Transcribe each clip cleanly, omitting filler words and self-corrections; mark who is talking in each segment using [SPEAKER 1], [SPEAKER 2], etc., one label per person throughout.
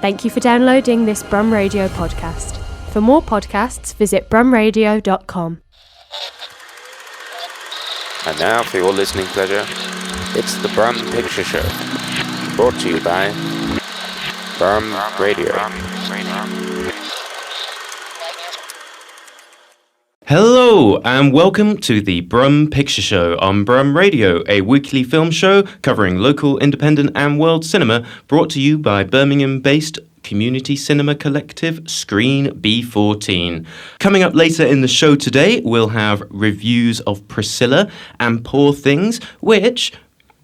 [SPEAKER 1] Thank you for downloading this Brum Radio podcast. For more podcasts, visit brumradio.com.
[SPEAKER 2] And now, for your listening pleasure, it's the Brum Picture Show, brought to you by Brum Radio.
[SPEAKER 3] Hello and welcome to the Brum Picture Show on Brum Radio, a weekly film show covering local, independent and world cinema, brought to you by Birmingham-based community cinema collective Screen B14. Coming up later in the show today, we'll have reviews of Priscilla and Poor Things, which,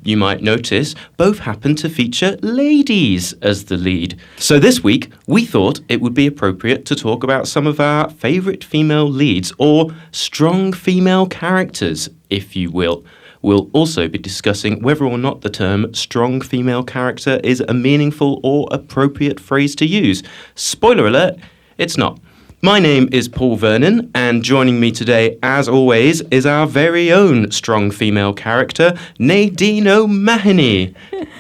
[SPEAKER 3] you might notice, both happen to feature ladies as the lead. So this week, we thought it would be appropriate to talk about some of our favourite female leads, or strong female characters, if you will. We'll also be discussing whether or not the term strong female character is a meaningful or appropriate phrase to use. Spoiler alert, it's not. My name is Paul Vernon, and joining me today, as always, is our very own strong female character, Nadine O'Mahony.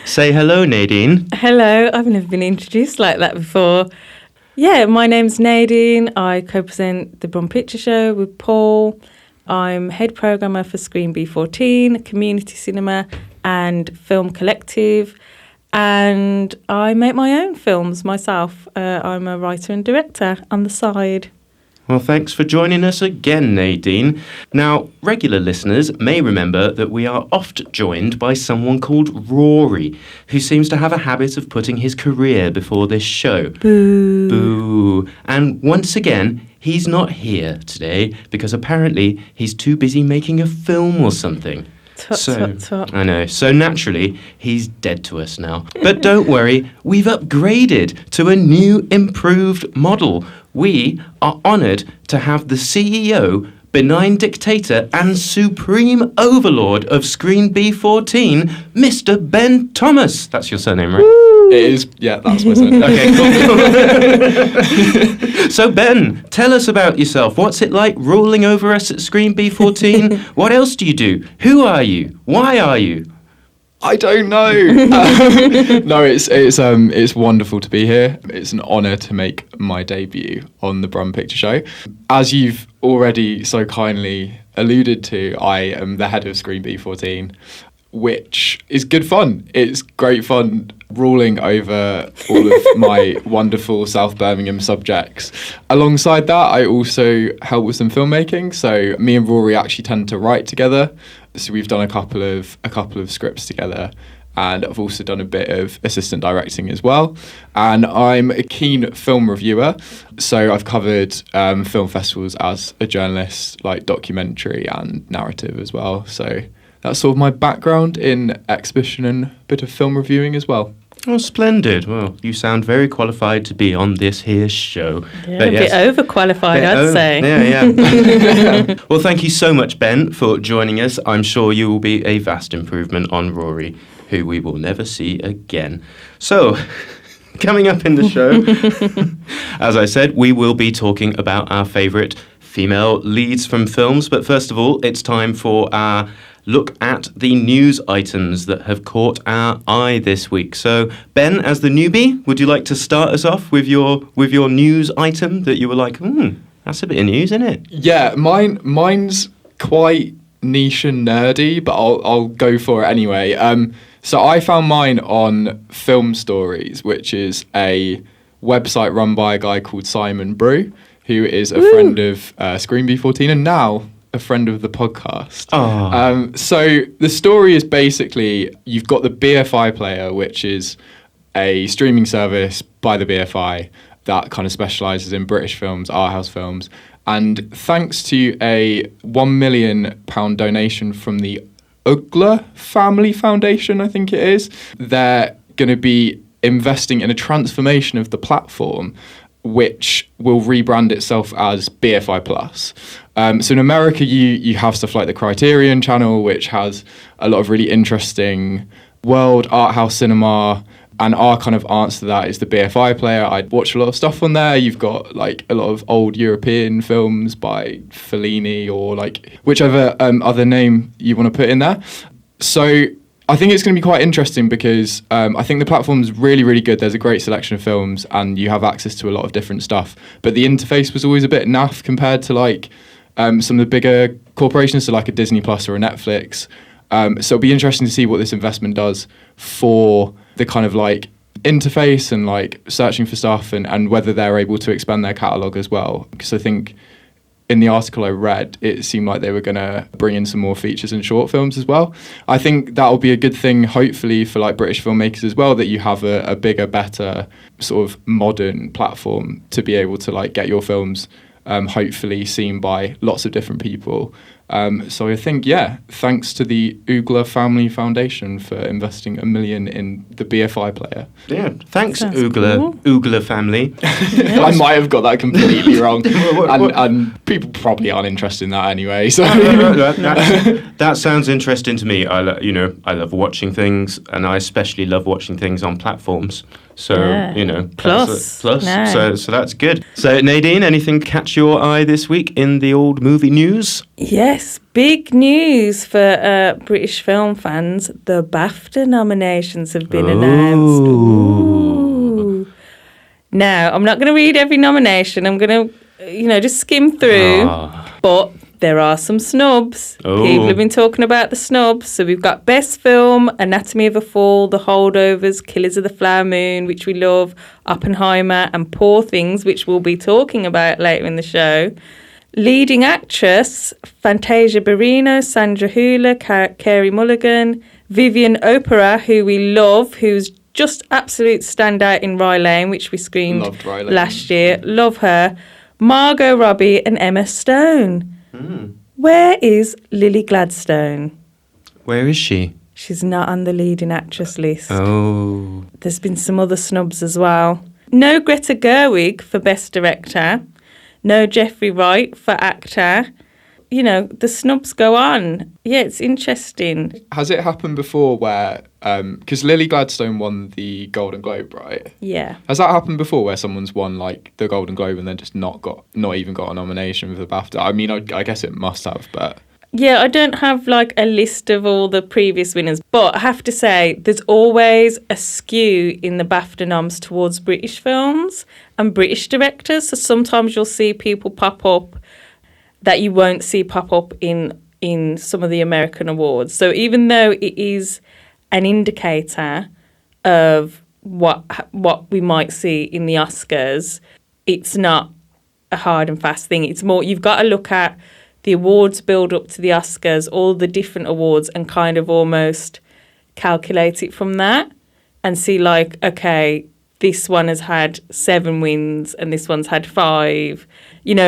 [SPEAKER 3] Say hello, Nadine.
[SPEAKER 4] Hello, I've never been introduced like that before. Yeah, my name's Nadine. I co-present the Brum Picture Show with Paul. I'm head programmer for Screen B14, community cinema and film collective. And I make my own films myself. I'm a writer and director on the side.
[SPEAKER 3] Well, thanks for joining us again, Nadine. Now, regular listeners may remember that we are oft joined by someone called Rory, who seems to have a habit of putting his career before this show.
[SPEAKER 4] Boo.
[SPEAKER 3] Boo. And once again, he's not here today because apparently he's too busy making a film or something.
[SPEAKER 4] Tut.
[SPEAKER 3] I know. So naturally, he's dead to us now. But don't worry, we've upgraded to a new, improved model. We are honoured to have the CEO, benign dictator and supreme overlord of Screen B14, Mr. Ben Thomas. That's your surname, right?
[SPEAKER 4] Woo.
[SPEAKER 5] It is, yeah, that's my surname.
[SPEAKER 3] Okay, cool. So Ben, tell us about yourself. What's it like ruling over us at Screen B14? What else do you do? Who are you? Why are you?
[SPEAKER 5] I don't know. No, it's wonderful to be here. It's an honour to make my debut on the Brum Picture Show. As you've already so kindly alluded to, I am the head of Screen B14, which is good fun. It's great fun ruling over all of my wonderful South Birmingham subjects. Alongside that, I also help with some filmmaking. So me and Rory actually tend to write together. So we've done a couple of scripts together, and I've also done a bit of assistant directing as well. And I'm a keen film reviewer, so I've covered film festivals as a journalist, like documentary and narrative as well. So that's sort of my background in exhibition and a bit of film reviewing as well.
[SPEAKER 3] Oh, splendid. Well, you sound very qualified to be on this here show.
[SPEAKER 4] Yeah, a bit overqualified, I'd say.
[SPEAKER 3] Yeah. Well, thank you so much, Ben, for joining us. I'm sure you will be a vast improvement on Rory, who we will never see again. So, coming up in the show, as I said, we will be talking about our favourite female leads from films. But first of all, it's time for our look at the news items that have caught our eye this week. So, Ben, as the newbie, would you like to start us off with your news item that you were like, that's a bit of news, isn't it?
[SPEAKER 5] Yeah, mine's quite niche and nerdy, but I'll go for it anyway. So I found mine on Film Stories, which is a website run by a guy called Simon Brum, who is a friend of Screen B14 and now a friend of the podcast. So the story is basically, you've got the BFI Player, which is a streaming service by the BFI that kind of specialises in British films, art house films. And thanks to a £1 million donation from the Ugler Family Foundation, I think it is, they're going to be investing in a transformation of the platform, which will rebrand itself as BFI Plus. So in America, you have stuff like the Criterion Channel, which has a lot of really interesting world art house cinema. And our kind of answer to that is the BFI Player. I'd watch a lot of stuff on there. You've got like a lot of old European films by Fellini or like whichever other name you want to put in there. So I think it's going to be quite interesting because I think the platform's really, really good. There's a great selection of films and you have access to a lot of different stuff. But the interface was always a bit naff compared to like some of the bigger corporations, so like a Disney Plus or a Netflix. So it'll be interesting to see what this investment does for the kind of like interface and like searching for stuff and whether they're able to expand their catalogue as well. Because I think in the article I read, it seemed like they were going to bring in some more features and short films as well. I think that'll be a good thing, hopefully, for like British filmmakers as well, that you have a bigger, better sort of modern platform to be able to like get your films hopefully seen by lots of different people. So I think, thanks to the Oogler Family Foundation for investing $1 million in the BFI player.
[SPEAKER 3] Yeah, thanks, Oogler,
[SPEAKER 4] cool.
[SPEAKER 3] Oogler family.
[SPEAKER 5] I might have got that completely wrong, and people probably aren't interested in that anyway. So
[SPEAKER 3] That sounds interesting to me. I love watching things, and I especially love watching things on platforms. So
[SPEAKER 4] Plus.
[SPEAKER 3] So that's good. So Nadine, anything catch your eye this week in the old movie news?
[SPEAKER 4] Yes, big news for British film fans. The BAFTA nominations have been announced. Ooh. Now, I'm not going to read every nomination. I'm going to, just skim through. But there are some snubs.
[SPEAKER 3] Oh.
[SPEAKER 4] People have been talking about the snubs. So we've got Best Film, Anatomy of a Fall, The Holdovers, Killers of the Flower Moon, which we love, Oppenheimer, and Poor Things, which we'll be talking about later in the show. Leading actress, Fantasia Barrino, Sandra Hüller, Carey Mulligan, Vivian Opera, who we love, who's just absolute standout in Rye Lane, which we screened last year. Love her. Margot Robbie and Emma Stone. Where is Lily Gladstone?
[SPEAKER 3] Where is she?
[SPEAKER 4] She's not on the leading actress list.
[SPEAKER 3] Oh.
[SPEAKER 4] There's been some other snubs as well. No Greta Gerwig for Best Director. No Jeffrey Wright for Actor. The snubs go on. Yeah, it's interesting.
[SPEAKER 5] has it happened before where, because Lily Gladstone won the Golden Globe, right?
[SPEAKER 4] Yeah.
[SPEAKER 5] Has that happened before where someone's won like the Golden Globe and then just not even got a nomination for the BAFTA? I mean, I guess it must have, but...
[SPEAKER 4] Yeah, I don't have like a list of all the previous winners, but I have to say there's always a skew in the BAFTA noms towards British films and British directors. So sometimes you'll see people pop up that you won't see pop up in some of the American awards. So even though it is an indicator of what we might see in the Oscars, it's not a hard and fast thing. It's more, you've got to look at the awards build up to the Oscars, all the different awards, and kind of almost calculate it from that and see like, okay, this one has had 7 wins and this one's had 5.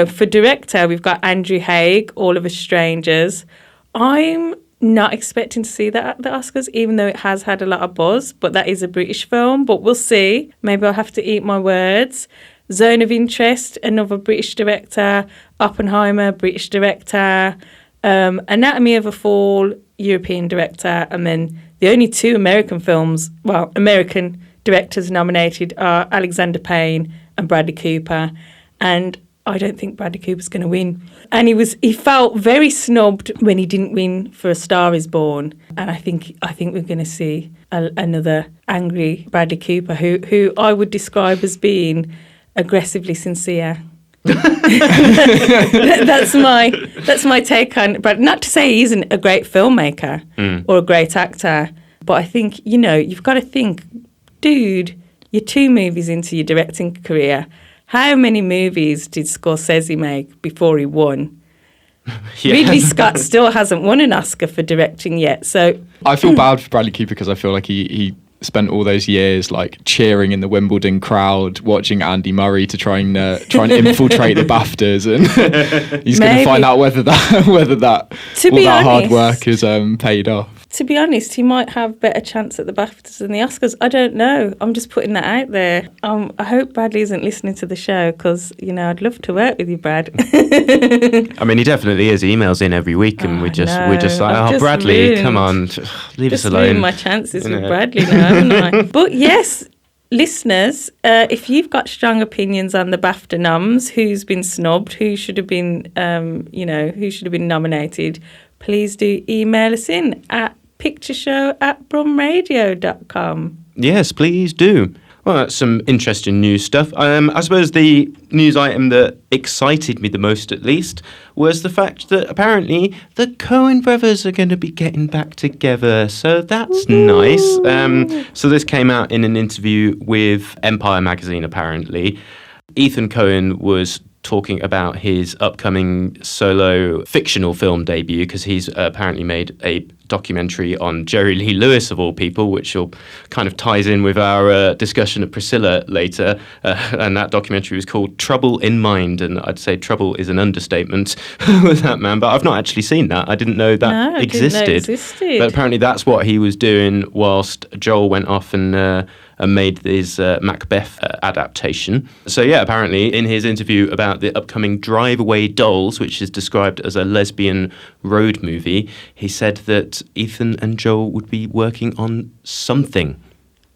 [SPEAKER 4] For director, we've got Andrew Haigh, All of Us Strangers. I'm not expecting to see that at the Oscars, even though it has had a lot of buzz, but that is a British film, but we'll see. Maybe I'll have to eat my words. Zone of Interest, another British director. Oppenheimer, British director. Anatomy of a Fall, European director. And then the only 2 American directors nominated are Alexander Payne and Bradley Cooper. And I don't think Bradley Cooper's going to win. And he felt very snubbed when he didn't win for A Star Is Born. And I think we're going to see another angry Bradley Cooper, who I would describe as being aggressively sincere. That's my take on Brad. Not to say he isn't a great filmmaker or a great actor, but I think you've got to think, dude, you're 2 movies into your directing career. How many movies did Scorsese make before he won? Yeah. Ridley Scott still hasn't won an Oscar for directing yet. So
[SPEAKER 5] I feel bad for Bradley Cooper because I feel like he spent all those years like cheering in the Wimbledon crowd, watching Andy Murray to try and infiltrate the BAFTAs, and he's going to find out whether that hard work is paid off.
[SPEAKER 4] To be honest, he might have better chance at the BAFTAs than the Oscars. I don't know. I'm just putting that out there. I hope Bradley isn't listening to the show because, I'd love to work with you, Brad.
[SPEAKER 3] I mean, he definitely is. He emails in every week and we're just like, Bradley, come on, leave us alone.
[SPEAKER 4] Just ruined my chances with Bradley now, haven't I? But yes, listeners, if you've got strong opinions on the BAFTA noms, who's been snubbed, who should have been, who should have been nominated, please do email us in at brumradio.com.
[SPEAKER 3] Yes, please do. Well, that's some interesting news stuff. I suppose the news item that excited me the most, at least, was the fact that apparently the Coen brothers are going to be getting back together. So that's nice. So this came out in an interview with Empire magazine, apparently. Ethan Coen was talking about his upcoming solo fictional film debut, because he's apparently made a documentary on Jerry Lee Lewis, of all people, which kind of ties in with our discussion of Priscilla later. And that documentary was called Trouble in Mind, and I'd say trouble is an understatement with that man. But I've not actually seen that. I didn't know that existed. But apparently that's what he was doing whilst Joel went off and made his Macbeth adaptation. So yeah, apparently in his interview about the upcoming Drive Away Dolls, which is described as a lesbian road movie, he said that Ethan and Joel would be working on something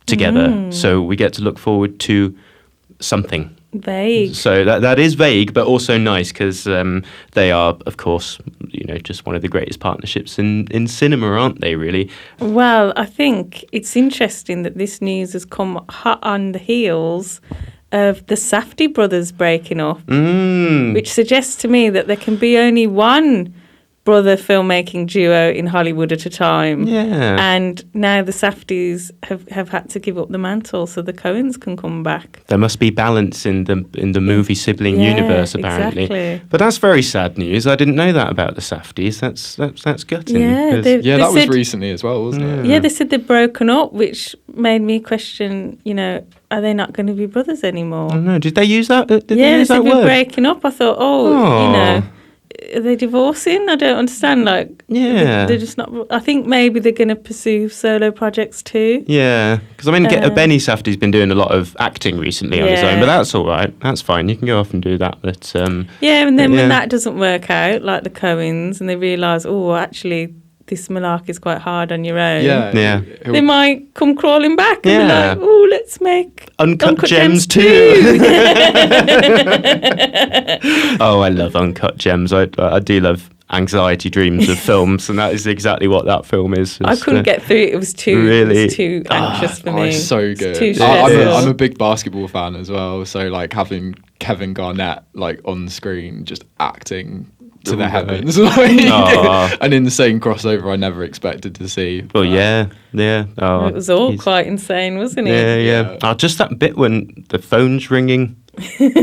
[SPEAKER 3] together. So we get to look forward to something.
[SPEAKER 4] Vague.
[SPEAKER 3] So that is vague, but also nice, because they are, of course, just one of the greatest partnerships in cinema, aren't they, really?
[SPEAKER 4] Well, I think it's interesting that this news has come hot on the heels of the Safdie brothers breaking up, which suggests to me that there can be only one brother filmmaking duo in Hollywood at a time.
[SPEAKER 3] Yeah.
[SPEAKER 4] And now the Safdies have had to give up the mantle so the Coens can come back.
[SPEAKER 3] There must be balance in the movie sibling universe, apparently.
[SPEAKER 4] Exactly.
[SPEAKER 3] But that's very sad news. I didn't know that about the Safdies. That's gutting.
[SPEAKER 4] Yeah,
[SPEAKER 5] that was
[SPEAKER 4] said,
[SPEAKER 5] recently as well, wasn't it?
[SPEAKER 4] Yeah, they said they'd broken up, which made me question, are they not going to be brothers anymore?
[SPEAKER 3] Oh, no. Did they use that? Did they
[SPEAKER 4] they
[SPEAKER 3] use
[SPEAKER 4] said
[SPEAKER 3] that
[SPEAKER 4] we're
[SPEAKER 3] word?
[SPEAKER 4] breaking up. I thought, are they divorcing? I don't understand. They're just not. I think maybe they're going to pursue solo projects too.
[SPEAKER 3] Yeah, because Benny Safdie's been doing a lot of acting recently on his own, but that's all right. That's fine. You can go off and do that. But
[SPEAKER 4] and then when that doesn't work out, like the Coens, and they realise, actually, this malarkey is quite hard on your own.
[SPEAKER 3] Yeah.
[SPEAKER 4] They might come crawling back and be like, let's make
[SPEAKER 3] Uncut Gems too. Oh, I love Uncut Gems. I do love anxiety dreams of films, and that is exactly what that film is.
[SPEAKER 4] I couldn't get through it. It was too anxious for me.
[SPEAKER 5] It's so good.
[SPEAKER 4] Too
[SPEAKER 5] I'm a big basketball fan as well, so having Kevin Garnett on screen just acting to the heavens, an insane crossover I never expected to see.
[SPEAKER 3] Well, yeah. Oh,
[SPEAKER 4] it was all quite insane, wasn't it?
[SPEAKER 3] Yeah. Oh, just that bit when the phone's ringing.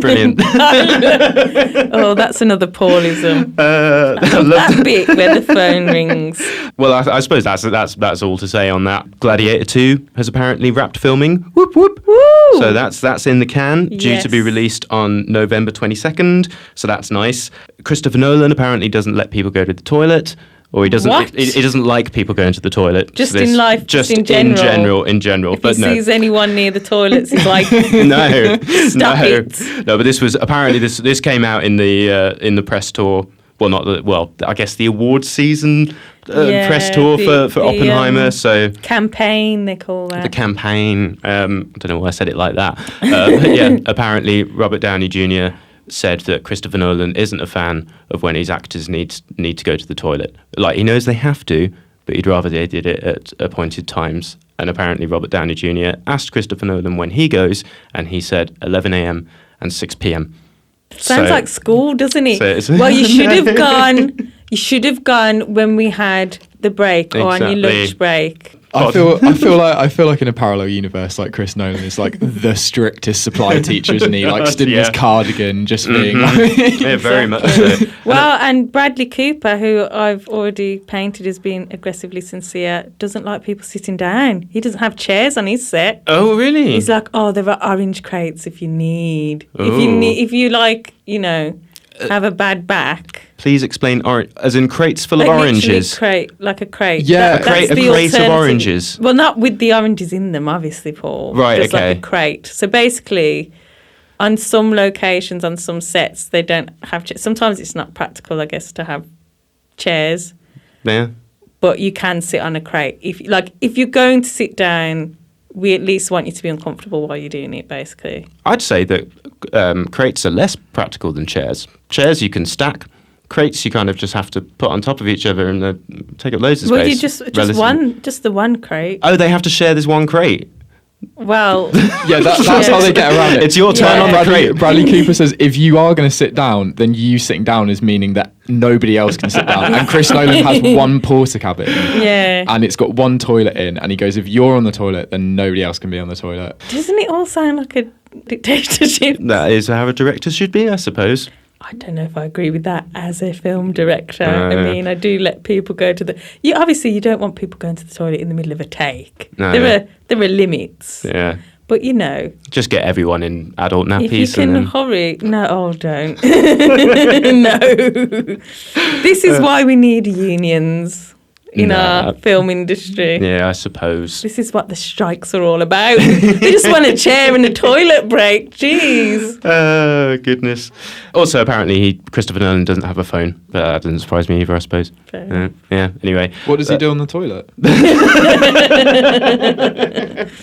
[SPEAKER 3] Brilliant.
[SPEAKER 4] That's another Paulism. I love that bit where the phone rings.
[SPEAKER 3] Well, I suppose that's all to say on that. Gladiator 2 has apparently wrapped filming. Whoop whoop.
[SPEAKER 4] Woo!
[SPEAKER 3] So that's in the can, due to be released on November 22nd. So that's nice. Christopher Nolan apparently doesn't let people go to the toilet. Or he doesn't. He doesn't like people going to the toilet.
[SPEAKER 4] Just in life. Just in general.
[SPEAKER 3] In general.
[SPEAKER 4] If he sees anyone near the toilets, he's like,
[SPEAKER 3] no,
[SPEAKER 4] stop it.
[SPEAKER 3] No. But this was apparently this came out in the press tour. I guess the awards season press tour for Oppenheimer. So
[SPEAKER 4] campaign, they call that.
[SPEAKER 3] The campaign. I don't know why I said it like that. But apparently Robert Downey Jr. said that Christopher Nolan isn't a fan of when his actors need to go to the toilet. He knows they have to, but he'd rather they did it at appointed times. And apparently Robert Downey Jr. asked Christopher Nolan when he goes, and he said 11 a.m. and 6 p.m.
[SPEAKER 4] Sounds like school, doesn't it? Well, you should have gone. You should have gone when we had the break or on your lunch break.
[SPEAKER 5] I feel like in a parallel universe, Chris Nolan is the strictest supply teacher, isn't he? Stood in his cardigan, just being
[SPEAKER 3] yeah, very much so.
[SPEAKER 4] Well, and Bradley Cooper, who I've already painted as being aggressively sincere, doesn't like people sitting down. He doesn't have chairs on his set.
[SPEAKER 3] Oh, really?
[SPEAKER 4] He's like, there are orange crates if you need. If you have a bad back.
[SPEAKER 3] Please explain as in crates full of oranges.
[SPEAKER 4] Like a crate.
[SPEAKER 5] Yeah,
[SPEAKER 3] a crate of oranges.
[SPEAKER 4] Well, not with the oranges in them, obviously, Paul.
[SPEAKER 3] Right,
[SPEAKER 4] just like a crate. So basically, on some locations, on some sets, they don't have chairs. Sometimes it's not practical, I guess, to have chairs.
[SPEAKER 3] Yeah.
[SPEAKER 4] But you can sit on a crate. If you're going to sit down, we at least want you to be uncomfortable while you're doing it, basically.
[SPEAKER 3] I'd say that crates are less practical than chairs. Chairs you can stack. crates you kind of just have to put on top of each other and take up loads of
[SPEAKER 4] Well,
[SPEAKER 3] space.
[SPEAKER 4] you just
[SPEAKER 3] relatively.
[SPEAKER 4] the one crate.
[SPEAKER 3] Oh, they have to share this one crate.
[SPEAKER 4] Well,
[SPEAKER 5] Yeah, that's how they get around it.
[SPEAKER 3] It's your turn
[SPEAKER 4] Yeah.
[SPEAKER 3] on the crate.
[SPEAKER 5] Bradley Cooper says if you are going to sit down, then you sitting down is meaning that nobody else can sit down. And Chris Nolan has one porta cabin.
[SPEAKER 4] yeah.
[SPEAKER 5] And it's got one toilet in, and he goes, if you're on the toilet, then nobody else can be on the toilet.
[SPEAKER 4] Doesn't it all sound like a dictatorship?
[SPEAKER 3] That is how a director should be, I suppose.
[SPEAKER 4] I don't know if I agree with that as a film director. I
[SPEAKER 3] Yeah.
[SPEAKER 4] mean, I do let people go to the... Obviously, you don't want people going to the toilet in the middle of a take.
[SPEAKER 3] No,
[SPEAKER 4] there are limits.
[SPEAKER 3] Yeah.
[SPEAKER 4] But, you know,
[SPEAKER 3] Just get everyone in adult nappies.
[SPEAKER 4] if you can
[SPEAKER 3] and then...
[SPEAKER 4] hurry... No, don't. No. This is why we need unions in our film industry.
[SPEAKER 3] Yeah, I suppose.
[SPEAKER 4] This is what the strikes are all about. They just want a chair and a toilet break. Jeez.
[SPEAKER 3] Oh, goodness. Also, apparently, Christopher Nolan doesn't have a phone. But that doesn't surprise me either, I suppose.
[SPEAKER 4] Fair
[SPEAKER 3] Yeah, anyway.
[SPEAKER 5] What does he do on the toilet?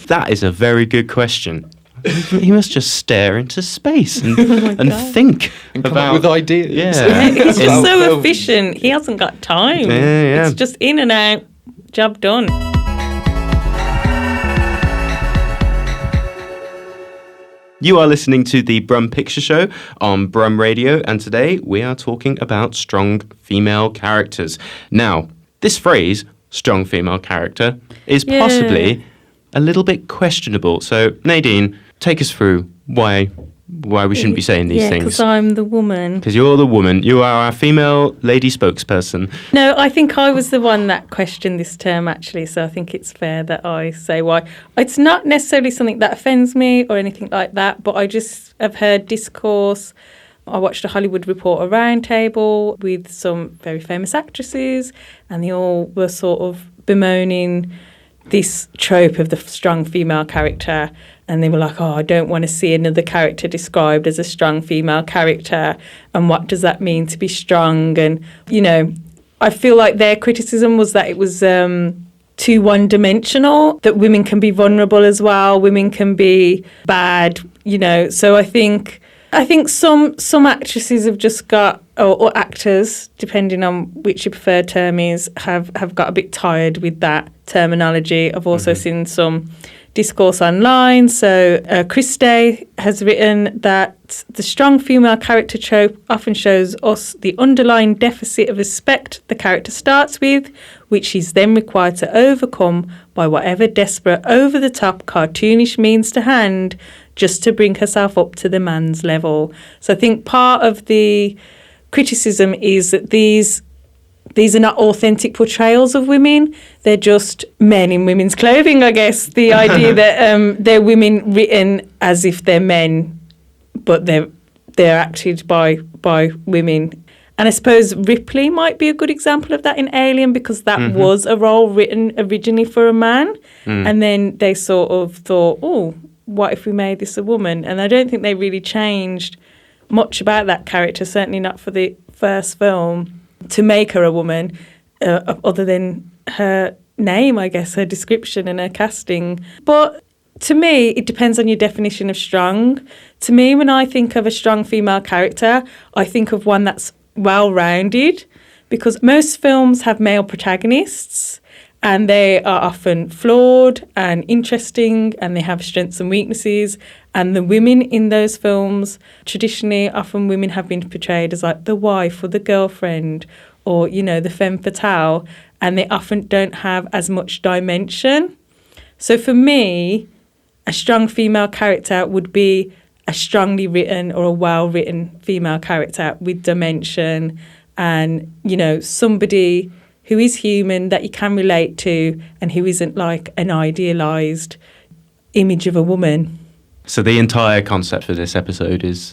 [SPEAKER 3] That is a very good question. He must just stare into space and
[SPEAKER 4] God.
[SPEAKER 3] think
[SPEAKER 5] And come
[SPEAKER 3] about...
[SPEAKER 5] up with ideas.
[SPEAKER 3] Yeah.
[SPEAKER 4] He's just
[SPEAKER 5] About
[SPEAKER 4] so
[SPEAKER 5] film.
[SPEAKER 4] efficient. He hasn't got time.
[SPEAKER 3] Yeah.
[SPEAKER 4] It's just in and out. Job done.
[SPEAKER 3] You are listening to the Brum Picture Show on Brum Radio, and today we are talking about strong female characters. Now, this phrase, strong female character, is
[SPEAKER 4] Yeah.
[SPEAKER 3] possibly a little bit questionable. So, Nadine, take us through why we shouldn't be saying these
[SPEAKER 4] Yeah,
[SPEAKER 3] things.
[SPEAKER 4] because I'm the woman.
[SPEAKER 3] Because you're the woman. You are our female lady spokesperson.
[SPEAKER 4] No, I think I was the one that questioned this term, actually, so I think it's fair that I say why. It's not necessarily something that offends me or anything like that, but I just have heard discourse. I watched a Hollywood Reporter roundtable with some very famous actresses, and they all were sort of bemoaning this trope of the strong female character, and they were like, oh, I don't want to see another character described as a strong female character, and what does that mean to be strong? And, you know, I feel like their criticism was that it was too one-dimensional, that women can be vulnerable as well, women can be bad, you know. So I think some actresses have just got, or actors, depending on which your preferred term is, have got a bit tired with that terminology. I've also seen some discourse online. So Chris Day has written that the strong female character trope often shows us the underlying deficit of respect the character starts with, which she's then required to overcome by whatever desperate, over-the-top, cartoonish means to hand, just to bring herself up to the man's level. So I think part of the criticism is that these are not authentic portrayals of women. They're just men in women's clothing, I guess. The idea that they're women written as if they're men, but they're acted by women. And I suppose Ripley might be a good example of that in Alien, because that was a role written originally for a man. And then they sort of thought, oh, what if we made this a woman? And I don't think they really changed much about that character, certainly not for the first film, to make her a woman, other than her name, I guess, her description and her casting. But to me, it depends on your definition of strong. To me, when I think of a strong female character, I think of one that's well-rounded, because most films have male protagonists, and they are often flawed and interesting, and they have strengths and weaknesses. And the women in those films, traditionally, often women have been portrayed as like the wife or the girlfriend, or, you know, the femme fatale, and they often don't have as much dimension. So for me, a strong female character would be a strongly written or a well-written female character with dimension, and, you know, somebody who is human that you can relate to, and who isn't like an idealised image of a woman.
[SPEAKER 3] So the entire concept for this episode is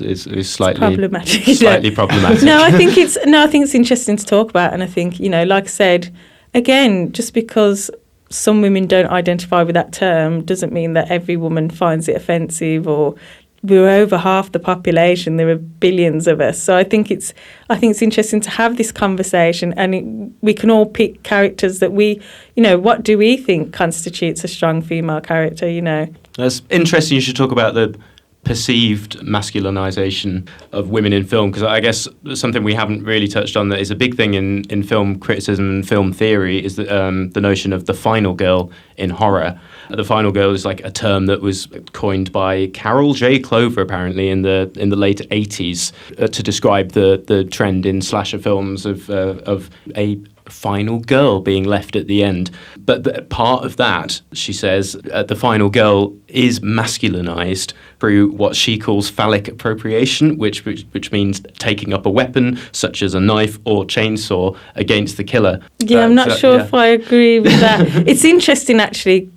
[SPEAKER 3] slightly
[SPEAKER 4] problematic.
[SPEAKER 3] Slightly problematic.
[SPEAKER 4] No, I think it's interesting to talk about, and I think, you know, like I said, again, just because some women don't identify with that term doesn't mean that every woman finds it offensive. Or we're over half the population. There are billions of us. So I think it's interesting to have this conversation, and we can all pick characters that we, you know, what do we think constitutes a strong female character, you know?
[SPEAKER 3] That's interesting. You should talk about the perceived masculinization of women in film? Because I guess something we haven't really touched on that is a big thing in film criticism and film theory is the notion of the final girl in horror. The final girl is like a term that was coined by Carol J. Clover apparently in the late 80s to describe the trend in slasher films of a final girl being left at the end. But part of that, she says, the final girl is masculinized through what she calls phallic appropriation, which means taking up a weapon such as a knife or chainsaw against the killer.
[SPEAKER 4] Yeah, I'm not sure if I agree with that. It's interesting, actually,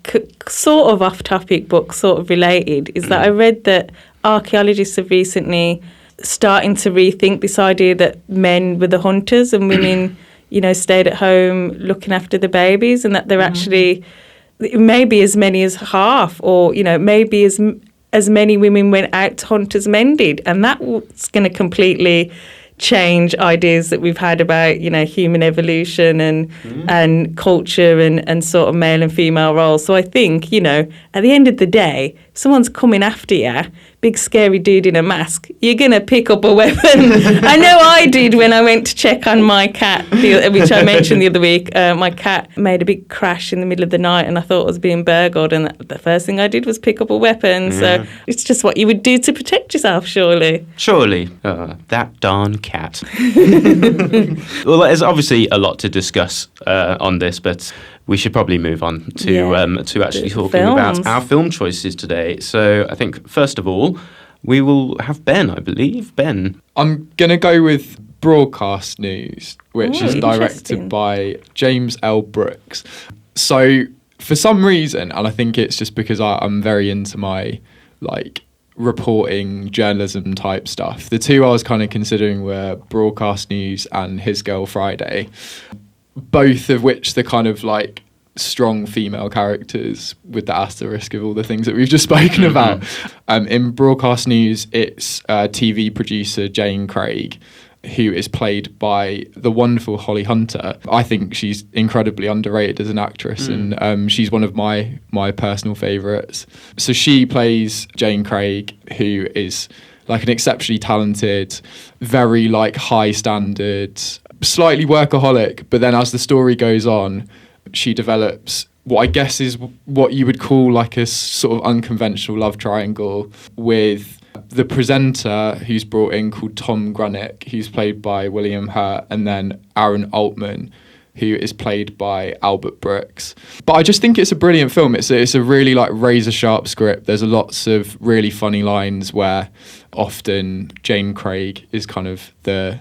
[SPEAKER 4] sort of off topic, but sort of related, is that I read that archaeologists have recently starting to rethink this idea that men were the hunters and women stayed at home looking after the babies, and that they're actually maybe as many as half, or maybe as many women went out to hunt as men did, and that's going to completely change ideas that we've had about human evolution and culture and sort of male and female roles. So I think at the end of the day, if someone's coming after you, big scary dude in a mask, you're going to pick up a weapon. I know I did when I went to check on my cat, which I mentioned the other week. My cat made a big crash in the middle of the night and I thought it was being burgled, and the first thing I did was pick up a weapon. So it's just what you would do to protect yourself, surely.
[SPEAKER 3] That darn cat. Well, there's obviously a lot to discuss on this, but we should probably move on to actually talking about our film choices today. So I think, first of all, we will have Ben, I believe. Ben.
[SPEAKER 5] I'm going to go with Broadcast News, which is directed by James L. Brooks. So for some reason, and I think it's just because I'm very into my, reporting journalism type stuff, the two I was kind of considering were Broadcast News and His Girl Friday, both of which the kind of strong female characters with the asterisk of all the things that we've just spoken about. In Broadcast News, it's TV producer Jane Craig, who is played by the wonderful Holly Hunter. I think she's incredibly underrated as an actress, and she's one of my personal favourites. So she plays Jane Craig, who is an exceptionally talented, very high standard, slightly workaholic, but then as the story goes on, she develops what I guess is what you would call a sort of unconventional love triangle with the presenter who's brought in called Tom Grunick, who's played by William Hurt, and then Aaron Altman, who is played by Albert Brooks. But I just think it's a brilliant film. It's a really razor sharp script. There's lots of really funny lines where often Jane Craig is kind of the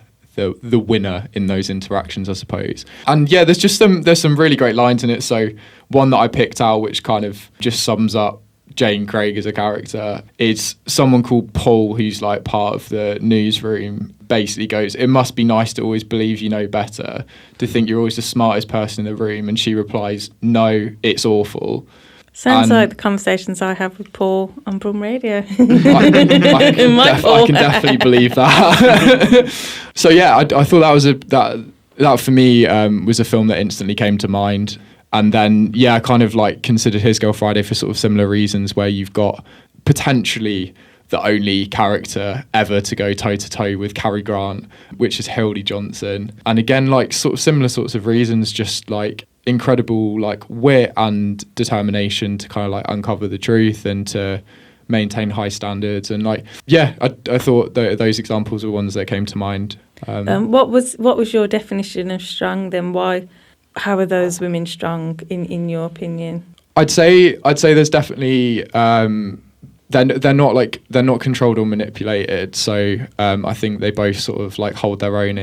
[SPEAKER 5] winner in those interactions, I suppose. And yeah, there's some really great lines in it. So one that I picked out, which kind of just sums up Jane Craig as a character, is someone called Paul, who's part of the newsroom, basically goes, "It must be nice to always believe you know better, to think you're always the smartest person in the room." And she replies, "No, it's awful."
[SPEAKER 4] Sounds like the conversations I have with Paul on Brum Radio.
[SPEAKER 5] I can definitely believe that. So yeah, I thought that for me was a film that instantly came to mind. And then I kind of considered His Girl Friday for sort of similar reasons, where you've got potentially the only character ever to go toe to toe with Cary Grant, which is Hildy Johnson, and again sort of similar sorts of reasons, just incredible wit and determination to kind of uncover the truth and to maintain high standards. And I thought those examples were ones that came to mind.
[SPEAKER 4] What was your definition of strong then? How are those women strong in your opinion?
[SPEAKER 5] I'd say there's definitely they're not controlled or manipulated. So I think they both sort of hold their own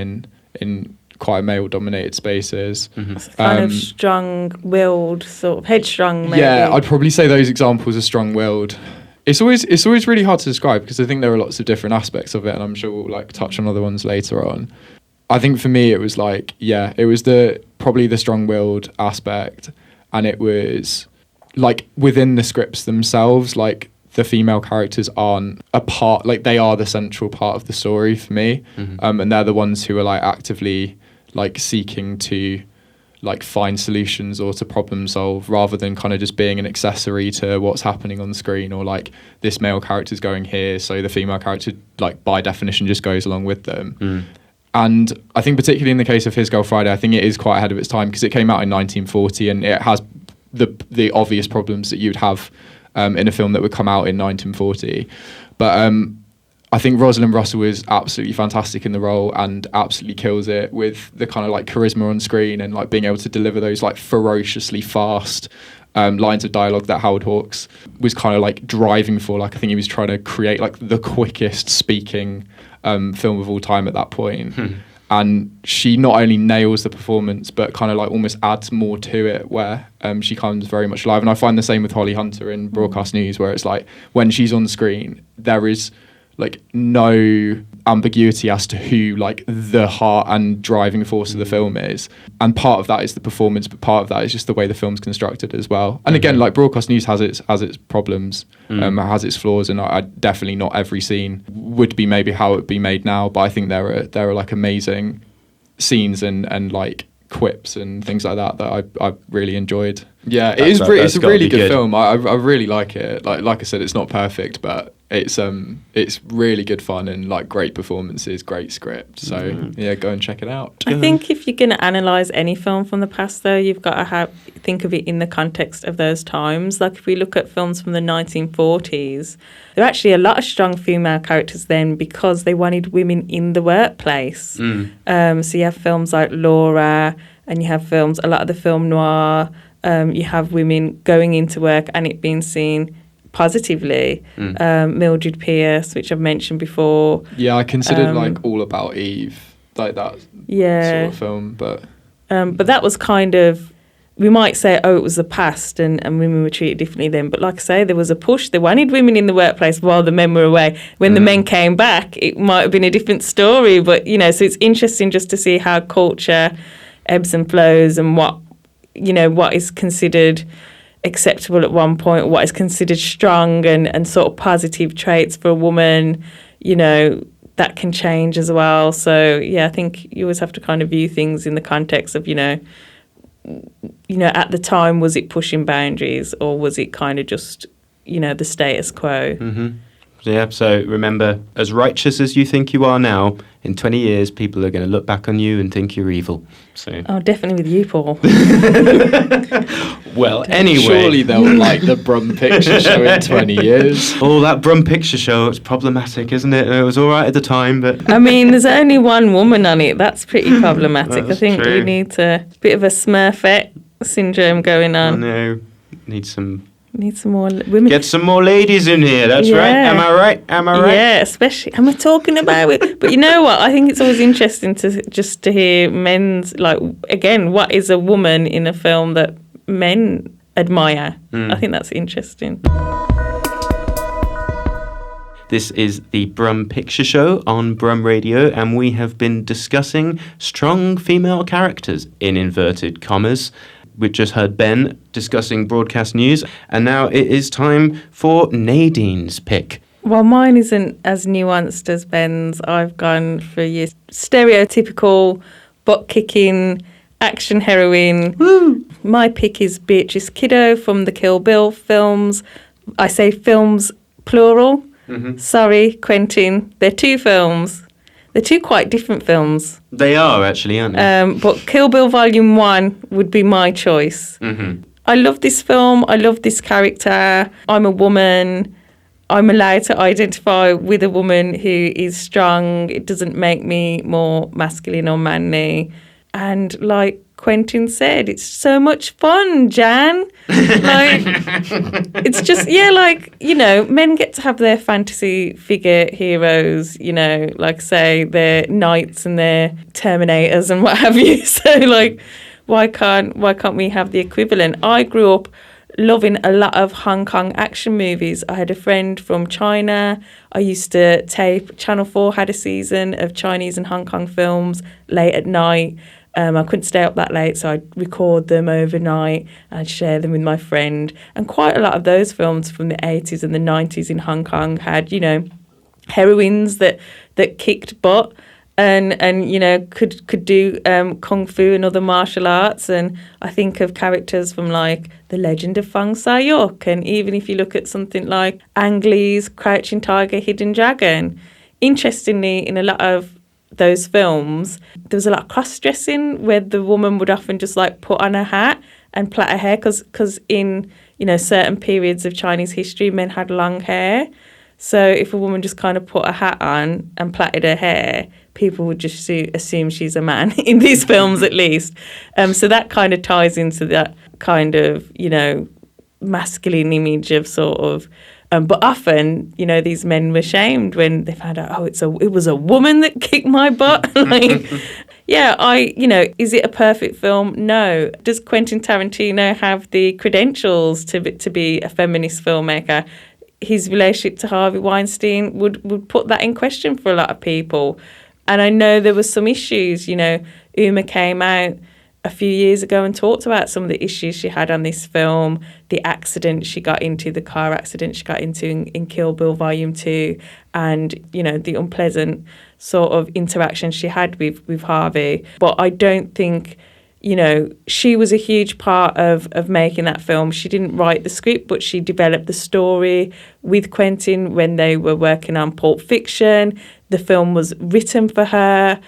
[SPEAKER 5] in quite male-dominated spaces.
[SPEAKER 4] Kind of strong-willed, sort of headstrong, maybe.
[SPEAKER 5] Yeah, I'd probably say those examples are strong-willed. It's always really hard to describe because I think there are lots of different aspects of it, and I'm sure we'll touch on other ones later on. I think for me it was it was probably the strong-willed aspect, and it was within the scripts themselves, the female characters aren't a part, they are the central part of the story for me, and they're the ones who are actively seeking to like find solutions or to problem solve, rather than kind of just being an accessory to what's happening on the screen, or like this male character's going here, so the female character, like by definition, just goes along with them. And I think particularly in the case of His Girl Friday, I think it is quite ahead of its time, because it came out in 1940 and it has the obvious problems that you'd have in a film that would come out in 1940. But I think Rosalind Russell is absolutely fantastic in the role and absolutely kills it with the kind of like charisma on screen and like being able to deliver those like ferociously fast lines of dialogue that Howard Hawks was kind of like driving for. Like I think he was trying to create like the quickest speaking film of all time at that point. And she not only nails the performance, but kind of like almost adds more to it, where she comes very much alive. And I find the same with Holly Hunter in Broadcast News, where it's like when she's on screen, there is like no ambiguity as to who like the heart and driving force of the film is. And part of that is the performance, but part of that is just the way the film's constructed as well. And again, like Broadcast News has its problems, has its flaws, and I definitely not every scene would be maybe how it would be made now, but I think there are like amazing scenes and like quips and things like that I really enjoyed. Yeah, it's a really good film. I really like it. Like I said, it's not perfect, but it's really good fun and like great performances, great script. So yeah, go and check it out.
[SPEAKER 4] I think if you're going to analyse any film from the past, though, you've got to think of it in the context of those times. Like if we look at films from the 1940s, there are actually a lot of strong female characters then, because they wanted women in the workplace. So you have films like Laura, and you have films, a lot of the film noir. You have women going into work and it being seen positively. Mildred Pierce, which I've mentioned before.
[SPEAKER 5] Yeah, I considered like All About Eve, like that sort of film, but
[SPEAKER 4] that was kind of, we might say, it was the past and women were treated differently then. But like I say, there was a push. They wanted women in the workplace while the men were away. When the men came back, it might have been a different story. But, you know, so it's interesting just to see how culture ebbs and flows, and what is considered acceptable at one point, what is considered strong and sort of positive traits for a woman, you know, that can change as well. So yeah, I think you always have to kind of view things in the context of, you know, at the time, was it pushing boundaries, or was it kind of just, you know, the status quo?
[SPEAKER 3] Yeah, so remember, as righteous as you think you are now, in 20 years, people are going to look back on you and think you're evil. So.
[SPEAKER 4] Oh, definitely with you, Paul.
[SPEAKER 3] Well, anyway.
[SPEAKER 5] Surely they'll like the Brum Picture Show in 20 years.
[SPEAKER 3] Oh, that Brum Picture Show, it's problematic, isn't it? It was all right at the time, but...
[SPEAKER 4] I mean, there's only one woman on it. That's pretty problematic.
[SPEAKER 3] That's
[SPEAKER 4] I think
[SPEAKER 3] true.
[SPEAKER 4] we need a bit of a Smurfette syndrome going on.
[SPEAKER 3] Oh, no. Need some
[SPEAKER 4] more women.
[SPEAKER 3] Get some more ladies in here, that's right. Am I right?
[SPEAKER 4] Yeah, especially, and we're talking about it. But you know what? I think it's always interesting to hear men's, like, again, what is a woman in a film that men admire? I think that's interesting.
[SPEAKER 3] This is the Brum Picture Show on Brum Radio, and we have been discussing strong female characters, in inverted commas. We've just heard Ben discussing Broadcast News, and now it is time for Nadine's pick.
[SPEAKER 4] Well, mine isn't as nuanced as Ben's. I've gone for your stereotypical butt-kicking action heroine. Woo! My pick is Beatrice Kiddo from the Kill Bill films. I say films plural. Sorry, Quentin. They're two films. They're two quite different films.
[SPEAKER 3] They are, actually, aren't they?
[SPEAKER 4] But Kill Bill Vol.1 would be my choice. I love this film. I love this character. I'm a woman. I'm allowed to identify with a woman who is strong. It doesn't make me more masculine or manly. And like Quentin said, it's so much fun, Jan. Like, it's just, like, you know, men get to have their fantasy figure heroes, you know, like, say, their knights and their Terminators and what have you. So, like, why can't we have the equivalent? I grew up loving a lot of Hong Kong action movies. I had a friend from China. I used to tape, Channel 4 had a season of Chinese and Hong Kong films late at night. I couldn't stay up that late, so I'd record them overnight. I'd share them with my friend. And quite a lot of those films from the 80s and the 90s in Hong Kong had, you know, heroines that kicked butt. and you know, could do kung fu and other martial arts. And I think of characters from like The Legend of Fang Sayok, and even if you look at something like Ang Lee's Crouching Tiger, Hidden Dragon. Interestingly, in a lot of those films, there was a lot of cross-dressing where the woman would often just like put on a hat and plait her hair, because in, you know, certain periods of Chinese history, men had long hair. So if a woman just kind of put a hat on and plaited her hair, people would just assume she's a man, in these films at least. So that kind of ties into that kind of, you know, masculine image of sort of, but often, you know, these men were shamed when they found out, it was a woman that kicked my butt. Like, yeah, you know, is it a perfect film? No. Does Quentin Tarantino have the credentials to be a feminist filmmaker? His relationship to Harvey Weinstein would put that in question for a lot of people. And I know there were some issues, you know, Uma came out a few years ago and talked about some of the issues she had on this film, the accident she got into, the car accident she got into in Kill Bill Volume 2, and, you know, the unpleasant sort of interaction she had with Harvey. But I don't think, you know, she was a huge part of making that film. She didn't write the script, but she developed the story with Quentin when they were working on Pulp Fiction. The film was written for her.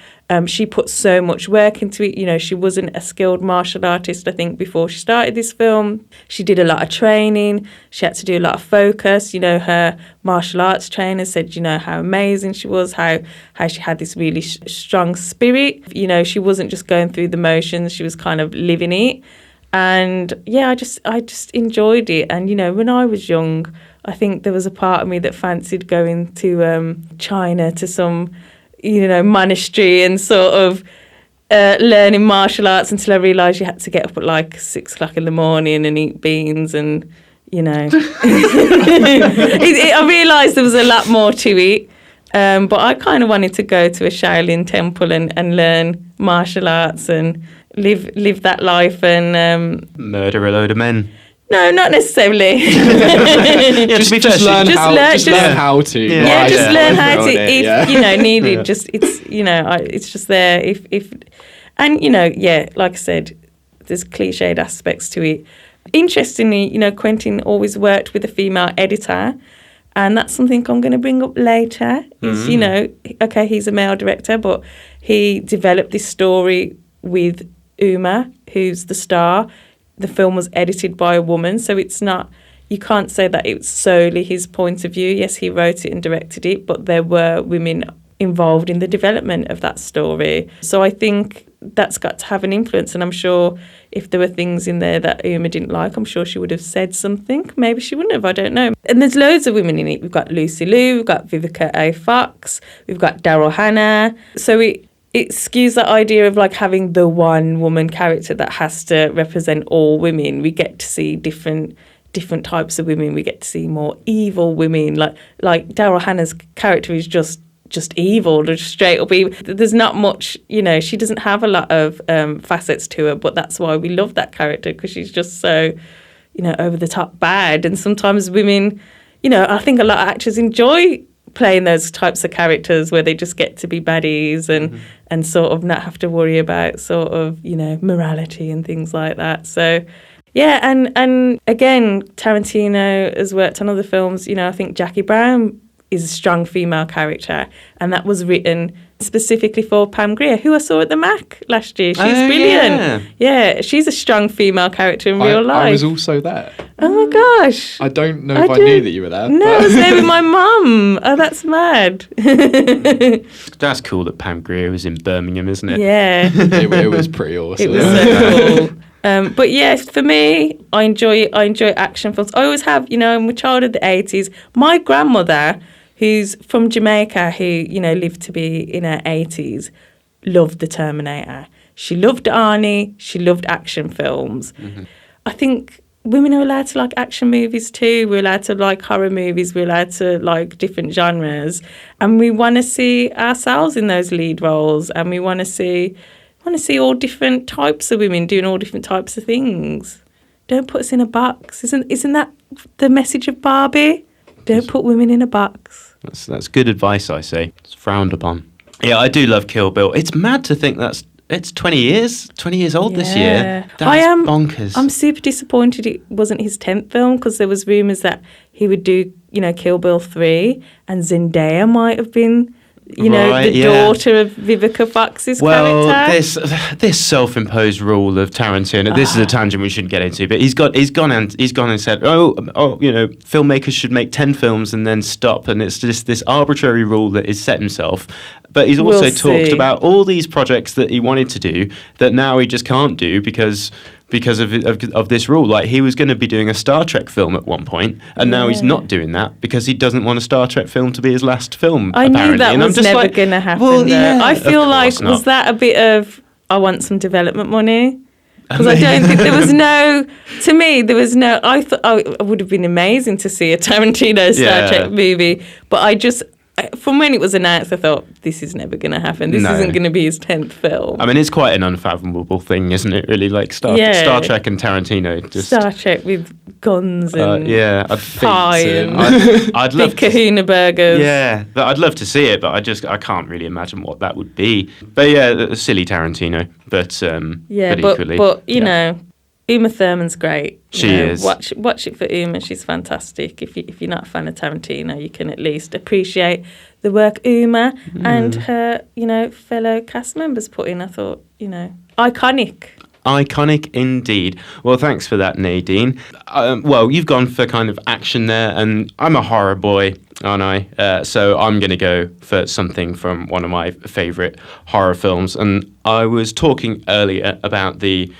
[SPEAKER 4] She put so much work into it. You know, she wasn't a skilled martial artist, I think, before she started this film. She did a lot of training. She had to do a lot of focus. You know, her martial arts trainer said, you know, how amazing she was, how she had this really strong spirit. You know, she wasn't just going through the motions. She was kind of living it. And, yeah, I just enjoyed it. And, you know, when I was young, I think there was a part of me that fancied going to China to some, you know, monastery and sort of learning martial arts, until I realised you had to get up at like 6 o'clock in the morning and eat beans and, you know. I realised there was a lot more to it. But I kind of wanted to go to a Shaolin temple and learn martial arts and live that life and...
[SPEAKER 3] murder a load of men.
[SPEAKER 4] No, not necessarily.
[SPEAKER 5] Just learn how to.
[SPEAKER 4] Yeah, just learn how to. If you know, needed. Just it's, you know, it's just there. If and you know, yeah, like I said, there's cliched aspects to it. Interestingly, you know, Quentin always worked with a female editor, and that's something I'm going to bring up later. Is, you know, okay, he's a male director, but he developed this story with Uma, who's the star. The film was edited by a woman, so it's not, you can't say that it's solely his point of view. Yes, he wrote it and directed it, but there were women involved in the development of that story. So I think that's got to have an influence, and I'm sure if there were things in there that Uma didn't like, I'm sure she would have said something. Maybe she wouldn't have, I don't know. And there's loads of women in it. We've got Lucy Liu, we've got Vivica A. Fox, we've got Daryl Hannah. So it skews that idea of like having the one woman character that has to represent all women. We get to see different types of women. We get to see more evil women. Like Daryl Hannah's character is just evil, just straight up evil. There's not much, you know, she doesn't have a lot of facets to her, but that's why we love that character, because she's just so, you know, over the top bad. And sometimes women, you know, I think a lot of actors enjoy playing those types of characters where they just get to be baddies and sort of not have to worry about sort of, you know, morality and things like that. So, yeah, and again, Tarantino has worked on other films. You know, I think Jackie Brown is a strong female character, and that was written specifically for Pam Grier, who I saw at the Mac last year. She's brilliant. Yeah, she's a strong female character in real life.
[SPEAKER 5] I was also there.
[SPEAKER 4] Oh my gosh.
[SPEAKER 5] I don't know if I knew that you were there.
[SPEAKER 4] No, I was there with my mum. Oh, that's mad.
[SPEAKER 3] That's cool that Pam Grier was in Birmingham, isn't it?
[SPEAKER 4] Yeah.
[SPEAKER 5] It was pretty awesome.
[SPEAKER 4] It was so cool. But yeah, for me, I enjoy action films. I always have, you know, I'm a child of the 80s. My grandmother, who's from Jamaica, who, you know, lived to be in her 80s, loved The Terminator. She loved Arnie. She loved action films. Mm-hmm. I think women are allowed to like action movies too. We're allowed to like horror movies. We're allowed to like different genres. And we want to see ourselves in those lead roles. And we want to see all different types of women doing all different types of things. Don't put us in a box. Isn't that the message of Barbie? Don't put women in a box.
[SPEAKER 3] That's good advice, I say. It's frowned upon. Yeah, I do love Kill Bill. It's mad to think it's 20 years old this year. That's bonkers.
[SPEAKER 4] I'm super disappointed it wasn't his 10th film, because there was rumours that he would do, Kill Bill 3, and Zendaya might have been, the daughter of Vivica Fox's character.
[SPEAKER 3] This self-imposed rule of Tarantino. This is a tangent we shouldn't get into, but he's gone and said, filmmakers should make 10 films and then stop, and it's just this arbitrary rule that is set himself. But he's also talked about all these projects that he wanted to do that now he just can't do because of this rule. Like, he was going to be doing a Star Trek film at one point, and now he's not doing that because he doesn't want a Star Trek film to be his last film.
[SPEAKER 4] I
[SPEAKER 3] apparently.
[SPEAKER 4] knew that
[SPEAKER 3] and
[SPEAKER 4] was never going to happen.
[SPEAKER 3] Well, yeah,
[SPEAKER 4] I feel like,
[SPEAKER 3] not.
[SPEAKER 4] Was that a bit of, I want some development money? Because I don't think there was I thought it would have been amazing to see a Tarantino Star Trek movie, but from when it was announced, I thought, this is never going to happen. This isn't going to be his 10th film.
[SPEAKER 3] I mean, it's quite an unfathomable thing, isn't it, really? Like Star Trek and Tarantino.
[SPEAKER 4] Star Trek with guns and pie and
[SPEAKER 3] I'd love
[SPEAKER 4] big kahuna burgers.
[SPEAKER 3] Yeah, but I'd love to see it, but I can't really imagine what that would be. But yeah, silly Tarantino. But equally,
[SPEAKER 4] you know, Uma Thurman's great.
[SPEAKER 3] She is.
[SPEAKER 4] Watch it for Uma. She's fantastic. If you're not a fan of Tarantino, you can at least appreciate the work Uma and her, fellow cast members put in. I thought, iconic.
[SPEAKER 3] Iconic indeed. Well, thanks for that, Nadine. You've gone for kind of action there, and I'm a horror boy, aren't I? So I'm going to go for something from one of my favourite horror films. And I was talking earlier about the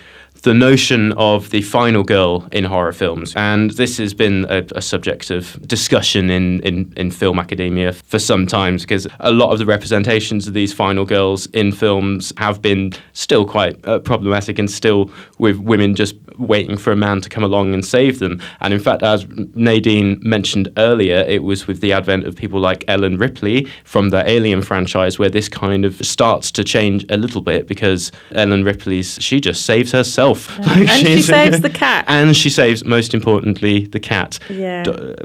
[SPEAKER 3] notion of the final girl in horror films. And this has been a subject of discussion in film academia for some time, because a lot of the representations of these final girls in films have been still quite problematic, and still with women just waiting for a man to come along and save them. And in fact, as Nadine mentioned earlier, it was with the advent of people like Ellen Ripley from the Alien franchise where this kind of starts to change a little bit, because Ellen she just saves herself.
[SPEAKER 4] And she saves the cat.
[SPEAKER 3] And she saves, most importantly, the cat.
[SPEAKER 4] Yeah.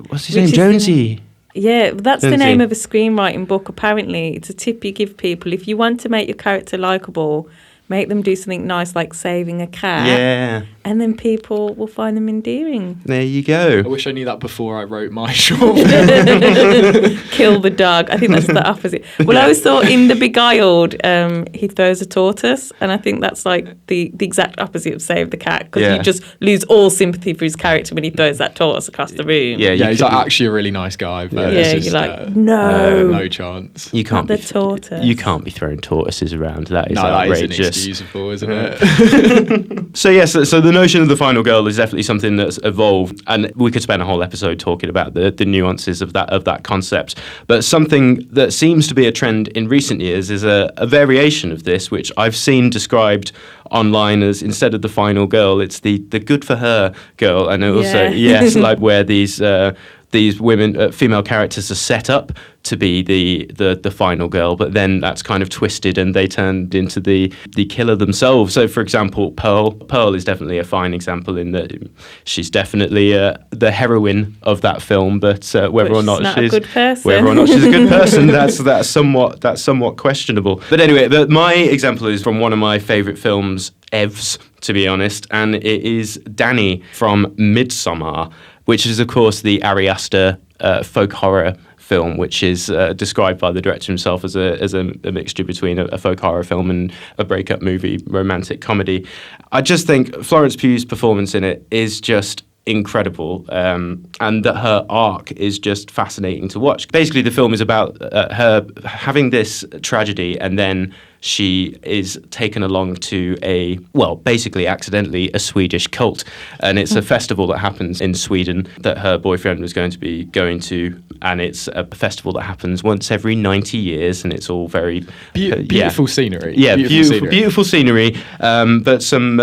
[SPEAKER 3] What's his name? Jonesy.
[SPEAKER 4] Yeah, that's the name of a screenwriting book, apparently. It's a tip you give people. If you want to make your character likeable, make them do something nice like saving a cat.
[SPEAKER 3] Yeah.
[SPEAKER 4] And then people will find them endearing.
[SPEAKER 3] There you go.
[SPEAKER 5] I wish I knew that before I wrote my short.
[SPEAKER 4] Kill the dog. I think that's the opposite. Well, I always thought in The Beguiled, he throws a tortoise, and I think that's like the exact opposite of Save the Cat, because you just lose all sympathy for his character when he throws that tortoise across the room.
[SPEAKER 5] Yeah, he's actually a really nice guy. But
[SPEAKER 4] you're like, no
[SPEAKER 5] chance.
[SPEAKER 3] You can't
[SPEAKER 4] be tortoise.
[SPEAKER 3] You can't be throwing tortoises around. That is
[SPEAKER 5] That
[SPEAKER 3] outrageous.
[SPEAKER 5] is inexcusable, isn't it?
[SPEAKER 3] So yes, so the notion of the final girl is definitely something that's evolved, and we could spend a whole episode talking about the nuances of that concept. But something that seems to be a trend in recent years is a variation of this, which I've seen described online as, instead of the final girl, it's the good for her girl, and also like where these women, female characters, are set up to be the final girl, but then that's kind of twisted and they turned into the killer themselves. So, for example, Pearl is definitely a fine example in that she's definitely the heroine of that film, but whether or not she's a good person, that's somewhat questionable. But anyway, my example is from one of my favourite films, Evs, to be honest, and it is Danny from Midsommar, which is, of course, the Ari Aster folk horror film, which is described by the director himself as a mixture between a folk horror film and a breakup movie, romantic comedy. I just think Florence Pugh's performance in it is just incredible, and that her arc is just fascinating to watch. Basically, the film is about her having this tragedy, and then she is taken along to basically accidentally, a Swedish cult. And it's a festival that happens in Sweden that her boyfriend was going to be going to. And it's a festival that happens once every 90 years. And it's all very...
[SPEAKER 5] beautiful scenery.
[SPEAKER 3] Yeah, beautiful scenery. But some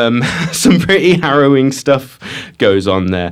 [SPEAKER 3] pretty harrowing stuff goes on there.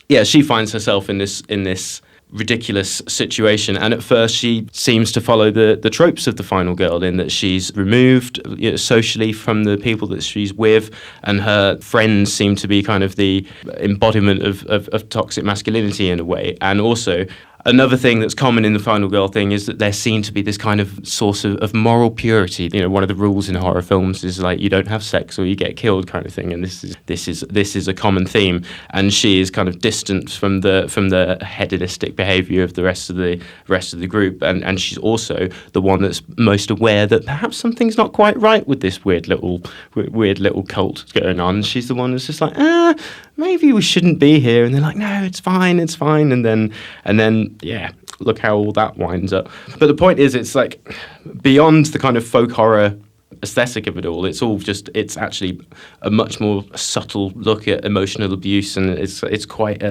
[SPEAKER 3] Yeah, she finds herself in this ridiculous situation, and at first she seems to follow the tropes of the final girl, in that she's removed socially from the people that she's with, and her friends seem to be kind of the embodiment of toxic masculinity in a way. And also, another thing that's common in the final girl thing is that they're seen to be this kind of source of moral purity. You know, one of the rules in horror films is like you don't have sex or you get killed kind of thing, and this is a common theme. And she is kind of distant from the hedonistic behaviour of the rest of the group, and she's also the one that's most aware that perhaps something's not quite right with this weird little cult going on. She's the one that's just like, maybe we shouldn't be here, and they're like, no, it's fine, and then yeah, look how all that winds up. But the point is, it's like beyond the kind of folk horror aesthetic of it all, it's actually a much more subtle look at emotional abuse, and it's quite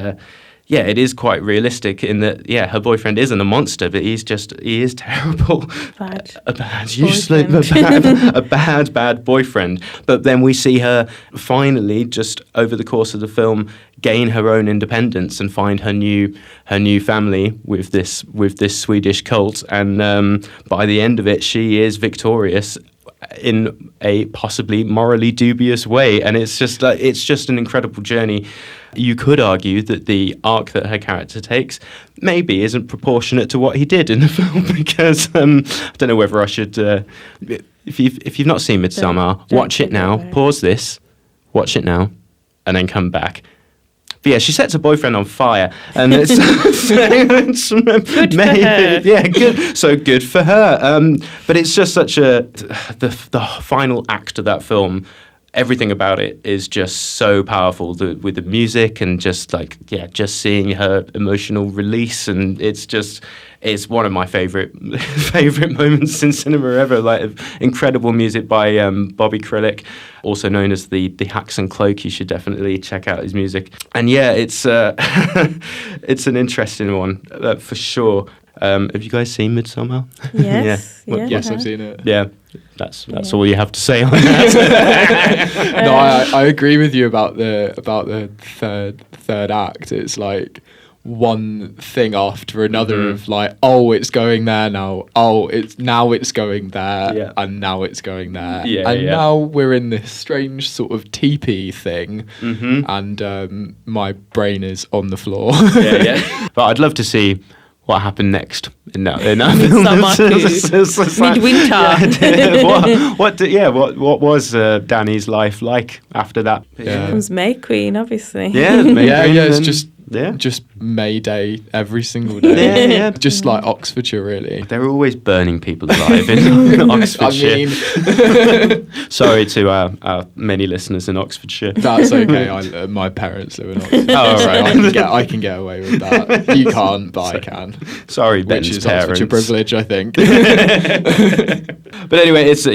[SPEAKER 3] it is quite realistic in that, her boyfriend isn't a monster, but he is terrible. A bad boyfriend. But then we see her finally, just over the course of the film, gain her own independence and find her new family with this Swedish cult. And by the end of it, she is victorious in a possibly morally dubious way, and it's just an incredible journey. You could argue that the arc that her character takes maybe isn't proportionate to what he did in the film, because I don't know whether I should. If you've not seen Midsommar, watch it now. Pause this, watch it now, and then come back. But yeah, she sets her boyfriend on fire, and it's
[SPEAKER 4] good for her.
[SPEAKER 3] Yeah, good. So good for her. But it's just such the final act of that film. Everything about it is just so powerful with the music and just seeing her emotional release, and it's one of my favorite moments in cinema ever. Like, incredible music by Bobby Krilic, also known as the Hacks and Cloak. You should definitely check out his music. And yeah, it's it's an interesting one for sure. Have you guys seen Midsommar?
[SPEAKER 4] Yes.
[SPEAKER 5] Yes, I've seen it.
[SPEAKER 3] Yeah. That's all you have to say on that.
[SPEAKER 5] No, I agree with you about the third act. It's like one thing after another of like, oh, it's going there now. Oh, it's going there, and now it's going there, now we're in this strange sort of teepee thing, and my brain is on the floor.
[SPEAKER 3] But I'd love to see what happened next in that film.
[SPEAKER 4] Midwinter.
[SPEAKER 3] What was Danny's life like after that?
[SPEAKER 4] It was May Queen, obviously.
[SPEAKER 5] It's just May Day every single day. Just like Oxfordshire, really.
[SPEAKER 3] They're always burning people alive in Oxfordshire.
[SPEAKER 5] I mean,
[SPEAKER 3] sorry to our many listeners in Oxfordshire.
[SPEAKER 5] That's okay. My parents live in Oxford.
[SPEAKER 3] Oh, right.
[SPEAKER 5] So I can get away with that. You can't, but I can.
[SPEAKER 3] Sorry, Ben's
[SPEAKER 5] which is
[SPEAKER 3] parents.
[SPEAKER 5] Oxfordshire privilege, I think.
[SPEAKER 3] But anyway, it's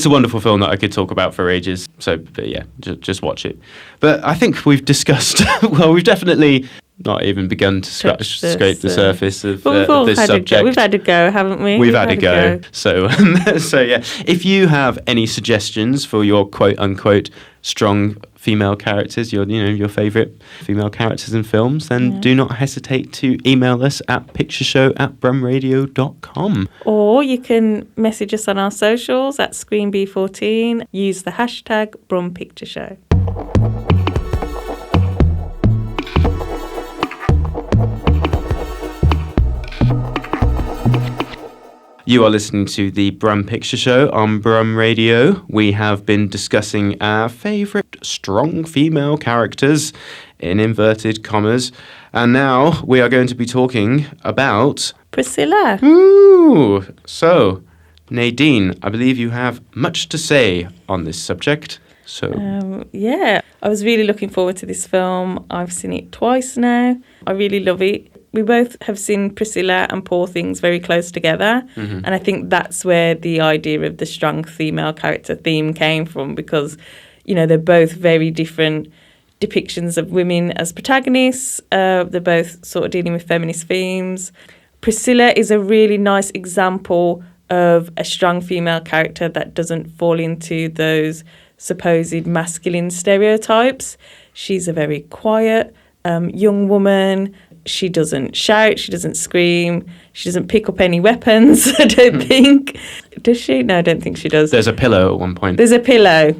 [SPEAKER 3] a wonderful film that I could talk about for ages. So, but yeah, just watch it. But I think we've discussed. Well, we've definitely not even begun to scrape the surface of this subject.
[SPEAKER 4] We've had a go, haven't we?
[SPEAKER 3] We've had a go. So, yeah. If you have any suggestions for your quote unquote strong female characters, your favourite female characters in films, then do not hesitate to email us at pictureshow@brumradio.com.
[SPEAKER 4] Or you can message us on our socials at ScreenB14. Use the hashtag BrumPictureShow.
[SPEAKER 3] You are listening to the Brum Picture Show on Brum Radio. We have been discussing our favourite strong female characters, in inverted commas, and now we are going to be talking about
[SPEAKER 4] Priscilla.
[SPEAKER 3] Ooh! So, Nadine, I believe you have much to say on this subject. So,
[SPEAKER 4] I was really looking forward to this film. I've seen it twice now. I really love it. We both have seen Priscilla and Poor Things very close together, and I think that's where the idea of the strong female character theme came from, because, they're both very different depictions of women as protagonists. They're both sort of dealing with feminist themes. Priscilla is a really nice example of a strong female character that doesn't fall into those supposed masculine stereotypes. She's a very quiet young woman. She doesn't shout, she doesn't scream, she doesn't pick up any weapons, I don't think. Does she? No, I don't think she does.
[SPEAKER 3] There's a pillow at one point.
[SPEAKER 4] There's a pillow.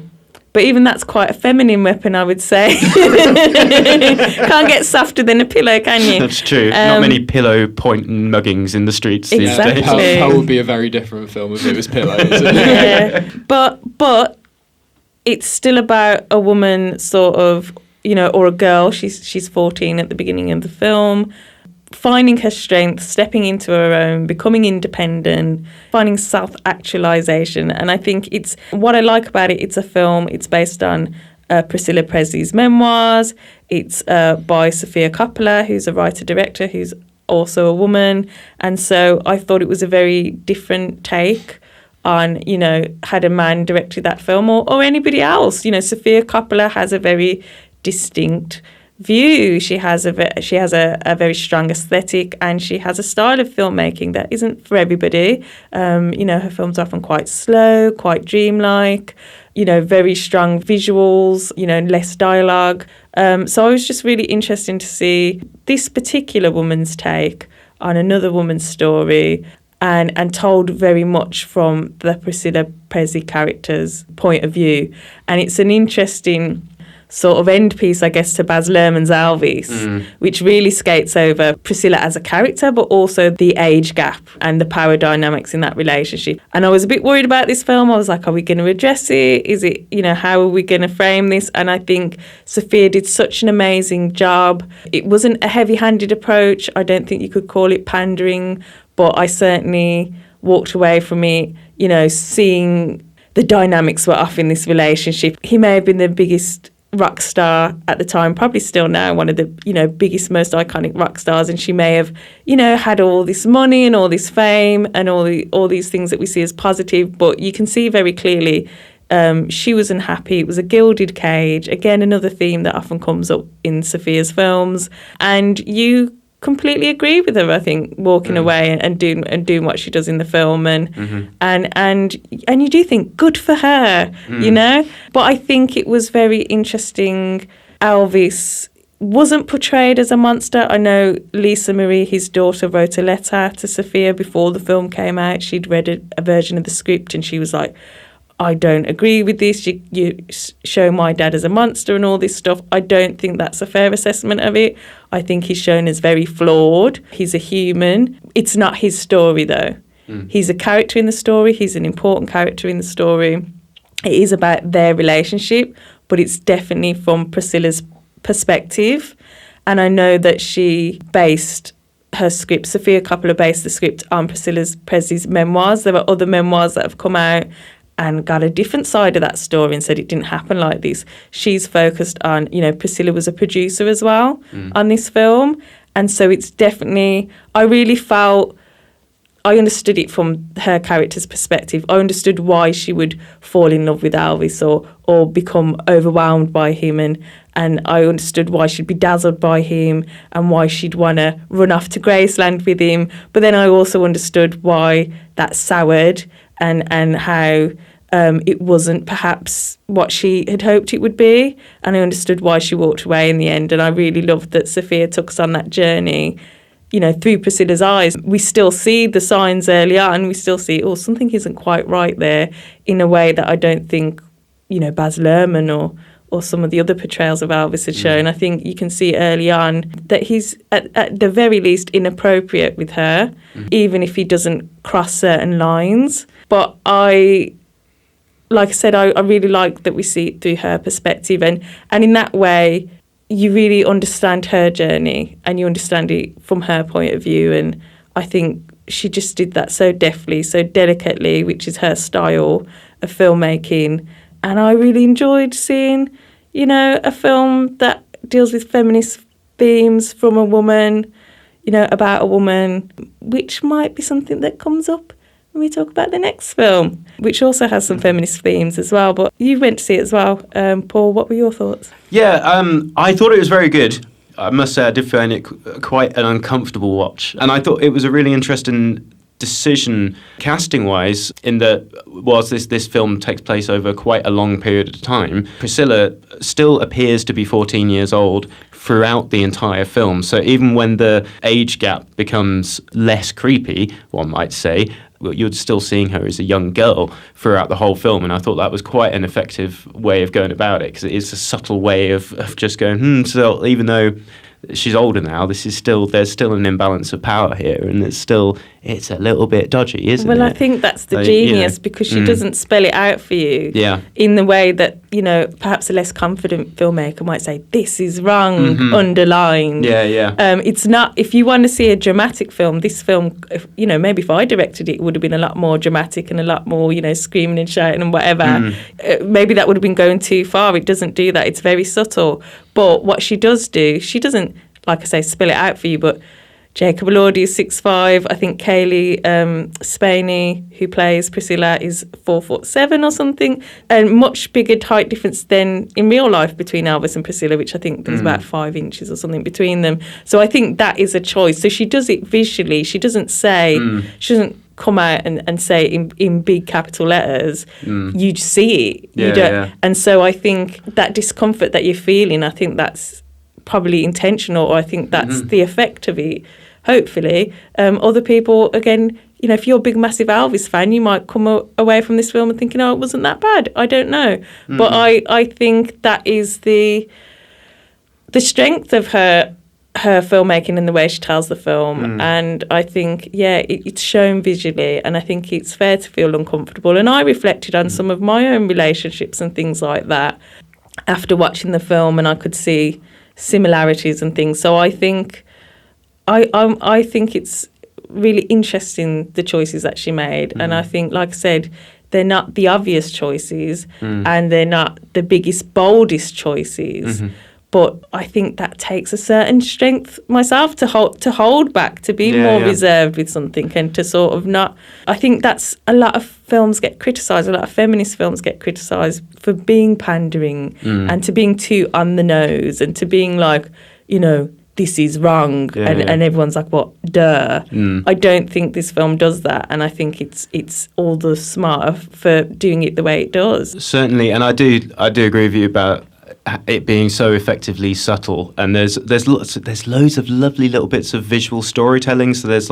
[SPEAKER 4] But even that's quite a feminine weapon, I would say. Can't get softer than a pillow, can you?
[SPEAKER 3] That's true. Not many pillow point muggings in the streets
[SPEAKER 4] Exactly.
[SPEAKER 3] these days.
[SPEAKER 5] Hell would be a very different film if it was pillows.
[SPEAKER 4] Yeah. But it's still about a woman sort of, or a girl. She's 14 at the beginning of the film, finding her strength, stepping into her own, becoming independent, finding self-actualization. And I think it's what I like about it. It's a film. It's based on Priscilla Presley's memoirs. It's by Sofia Coppola, who's a writer-director, who's also a woman. And so I thought it was a very different take on, had a man directed that film or anybody else. Sofia Coppola has a very distinct view. She has a very strong aesthetic, and she has a style of filmmaking that isn't for everybody. Her films are often quite slow, quite dreamlike, very strong visuals, less dialogue. So I was just really interested to see this particular woman's take on another woman's story, and told very much from the Priscilla Presley character's point of view. And it's an interesting sort of end piece, I guess, to Baz Luhrmann's Elvis, which really skates over Priscilla as a character, but also the age gap and the power dynamics in that relationship. And I was a bit worried about this film. I was like, are we going to address it? Is it, how are we going to frame this? And I think Sofia did such an amazing job. It wasn't a heavy-handed approach. I don't think you could call it pandering, but I certainly walked away from it, seeing the dynamics were off in this relationship. He may have been the biggest rock star at the time, probably still now one of the biggest, most iconic rock stars, and she may have had all this money and all this fame and all these things that we see as positive, but you can see very clearly she was unhappy. It was a gilded cage, again another theme that often comes up in Sofia's films, and you completely agree with her, I think, walking away and doing what she does in the film, and you do think good for her, But I think it was very interesting. Elvis wasn't portrayed as a monster. I know Lisa Marie, his daughter, wrote a letter to Sofia before the film came out. She'd read a version of the script, and she was like, I don't agree with this. You show my dad as a monster and all this stuff. I don't think that's a fair assessment of it. I think he's shown as very flawed. He's a human. It's not his story, though. He's a character in the story. He's an important character in the story. It is about their relationship, but it's definitely from Priscilla's perspective. And I know that she based her script, Sofia Coppola based the script on Priscilla Presley's memoirs. There are other memoirs that have come out and got a different side of that story and said it didn't happen like this. She's focused on, Priscilla was a producer as well on this film. And so it's definitely, I really felt, I understood it from her character's perspective. I understood why she would fall in love with Elvis or become overwhelmed by him. And I understood why she'd be dazzled by him and why she'd want to run off to Graceland with him. But then I also understood why that soured and how it wasn't perhaps what she had hoped it would be. And I understood why she walked away in the end. And I really loved that Sofia took us on that journey, through Priscilla's eyes. We still see the signs early on. We still see, something isn't quite right there, in a way that I don't think, Baz Luhrmann or some of the other portrayals of Elvis had shown. I think you can see early on that he's, at the very least, inappropriate with her, even if he doesn't cross certain lines. But like I said, I really like that we see it through her perspective. And in that way, you really understand her journey and you understand it from her point of view. And I think she just did that so deftly, so delicately, which is her style of filmmaking. And I really enjoyed seeing, a film that deals with feminist themes from a woman, about a woman, which might be something that comes up when we talk about the next film, which also has some feminist themes as well. But you went to see it as well. Paul, what were your thoughts?
[SPEAKER 3] Yeah, I thought it was very good. I must say I did find it quite an uncomfortable watch. And I thought it was a really interesting decision casting-wise, in that whilst this film takes place over quite a long period of time, Priscilla still appears to be 14 years old throughout the entire film. So even when the age gap becomes less creepy, one might say, you're still seeing her as a young girl throughout the whole film, and I thought that was quite an effective way of going about it, because it is a subtle way of just going, so even though she's older now, there's still an imbalance of power here, and it's a little bit dodgy, isn't it?
[SPEAKER 4] Well, I think that's the genius, because she doesn't spell it out for you in the way that, perhaps a less confident filmmaker might say, this is wrong, underlined. It's not, if you want to see a dramatic film, this film, maybe if I directed it, it would have been a lot more dramatic and a lot more, screaming and shouting and whatever. Maybe that would have been going too far. It doesn't do that. It's very subtle. But what she does do, she doesn't, like I say, spell it out for you, but Jacob Elordi is 6'5". I think Kaylee Spaney, who plays Priscilla, is 4'7" or something. And much bigger height difference than in real life between Elvis and Priscilla, which I think there's about 5 inches or something between them. So I think that is a choice. So she does it visually. She doesn't say, she doesn't come out and say in big capital letters, you see it. You don't. And so I think that discomfort that you're feeling, I think that's probably intentional, or I think that's the effect of it, hopefully. Other people, again, if you're a big, massive Elvis fan, you might come away from this film and thinking, it wasn't that bad. I don't know. But I think that is the strength of her filmmaking and the way she tells the film. And I think, it's shown visually, and I think it's fair to feel uncomfortable. And I reflected on some of my own relationships and things like that after watching the film, and I could see similarities and things. So I think I think it's really interesting, the choices that she made. And I think, like I said, they're not the obvious choices, and they're not the biggest, boldest choices. But I think that takes a certain strength myself to hold back, to be more reserved with something, and to sort of not. I think that's a lot of films get criticised. A lot of feminist films get criticised for being pandering and to being too on the nose, and to being like, this is wrong, and everyone's like, what, duh. I don't think this film does that, and I think it's all the smarter for doing it the way it does.
[SPEAKER 3] Certainly, and I do agree with you about it being so effectively subtle, and there's loads of lovely little bits of visual storytelling. So there's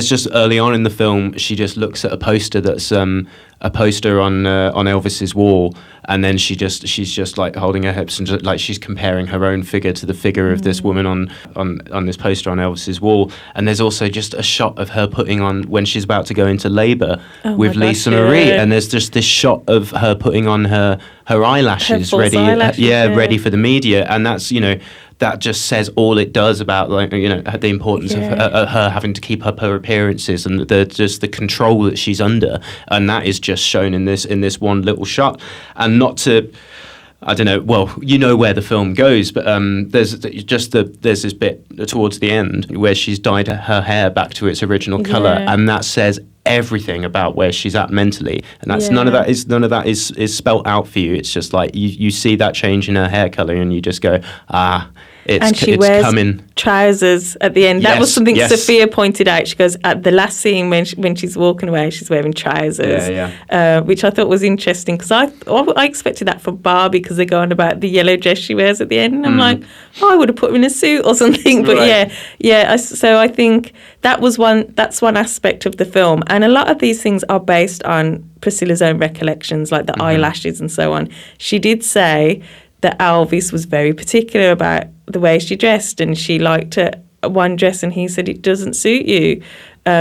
[SPEAKER 3] just early on in the film, she just looks at a poster that's a poster on Elvis's wall, and then she's just like holding her hips and just, like, she's comparing her own figure to the figure of this woman on this poster on Elvis's wall. And there's also just a shot of her putting on, when she's about to go into labour with Lisa Marie, and there's just this shot of her putting on her eyelashes, ready for the media, and that's that just says all it does about, like, the importance of her having to keep up her appearances, and the control that she's under, and that is just shown in this one little shot. And not to, I don't know, well, where the film goes, but there's this bit towards the end where she's dyed her hair back to its original colour, and that says everything about where she's at mentally, and that's none of that is spelt out for you. It's just like you see that change in her hair colour, and you just go, it's
[SPEAKER 4] wears
[SPEAKER 3] coming.
[SPEAKER 4] Trousers at the end. That was something Sophia pointed out. She goes, at the last scene when she's walking away, she's wearing trousers, which I thought was interesting, because I expected that from Barbie, because they're going about the yellow dress she wears at the end, and I'm like, I would have put her in a suit or something. But so I think that's one aspect of the film, and a lot of these things are based on Priscilla's own recollections, like the eyelashes and so on. She did say that Elvis was very particular about the way she dressed, and she liked one dress, and he said, it doesn't suit you.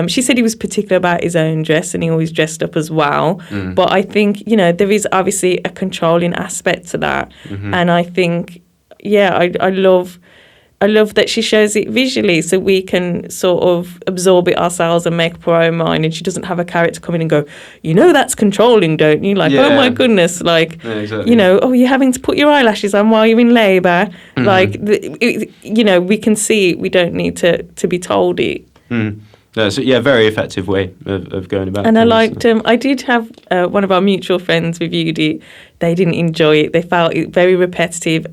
[SPEAKER 4] She said he was particular about his own dress, and he always dressed up as well. But I think, there is obviously a controlling aspect to that. And I think, I love that she shows it visually, so we can sort of absorb it ourselves and make up our own mind. And she doesn't have a character come in and go, that's controlling, don't you? Like, oh my goodness, like,
[SPEAKER 3] exactly.
[SPEAKER 4] You're having to put your eyelashes on while you're in labour. Like, we can see it. We don't need to be told it.
[SPEAKER 3] So, very effective way of going about it.
[SPEAKER 4] And I liked I did have one of our mutual friends reviewed it. They didn't enjoy it. They felt it very repetitive.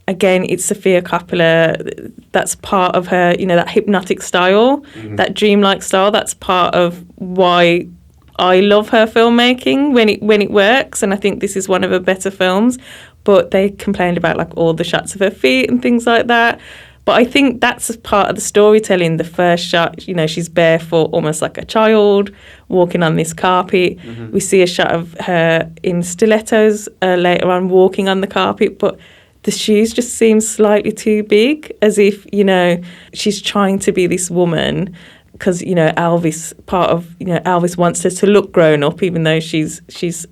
[SPEAKER 4] Again, it's Sofia Coppola. That's part of her, that hypnotic style, that dreamlike style. That's part of why I love her filmmaking when it works. And I think this is one of her better films. But they complained about, like, all the shots of her feet and things like that. But I think that's a part of the storytelling. The first shot, you know, she's barefoot, almost like a child, walking on this carpet. We see a shot of her in stilettos later on, walking on the carpet, but the shoes just seem slightly too big, as if, you know, she's trying to be this woman because, you know, Elvis wants her to look grown up, even though she's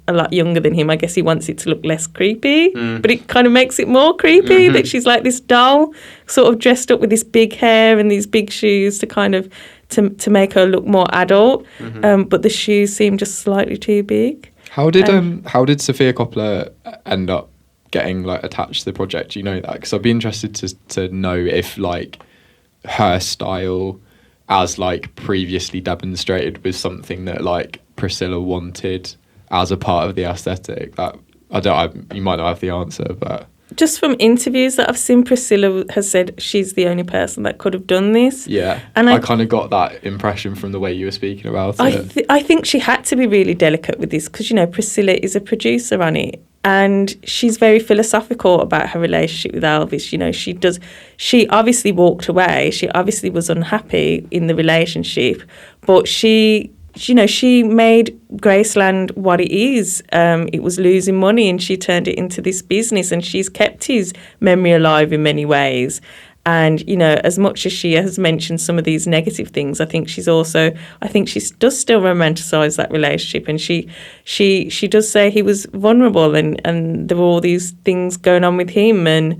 [SPEAKER 4] a lot younger than him. I guess he wants it to look less creepy, but it kind of makes it more creepy that she's like this doll, sort of dressed up with this big hair and these big shoes to kind of to make her look more adult. But the shoes seem just slightly too big.
[SPEAKER 5] How did Sofia Coppola end up getting like attached to the project? Do you know that? Because I'd be interested to know if like her style, as like previously demonstrated, was something that like Priscilla wanted as a part of the aesthetic. That you might not have the answer, but
[SPEAKER 4] just from interviews that I've seen, Priscilla has said she's the only person that could have done this.
[SPEAKER 5] Yeah,
[SPEAKER 4] and
[SPEAKER 5] I kind of got that impression from the way you were speaking about it.
[SPEAKER 4] I think she had to be really delicate with this because, you know, Priscilla is a producer on it. And she's very philosophical about her relationship with Elvis. You know, she obviously walked away. She obviously was unhappy in the relationship, but she made Graceland what it is. It was losing money, and she turned it into this business, and she's kept his memory alive in many ways. And, you know, as much as she has mentioned some of these negative things, I think she does still romanticise that relationship. And she does say he was vulnerable and there were all these things going on with him. And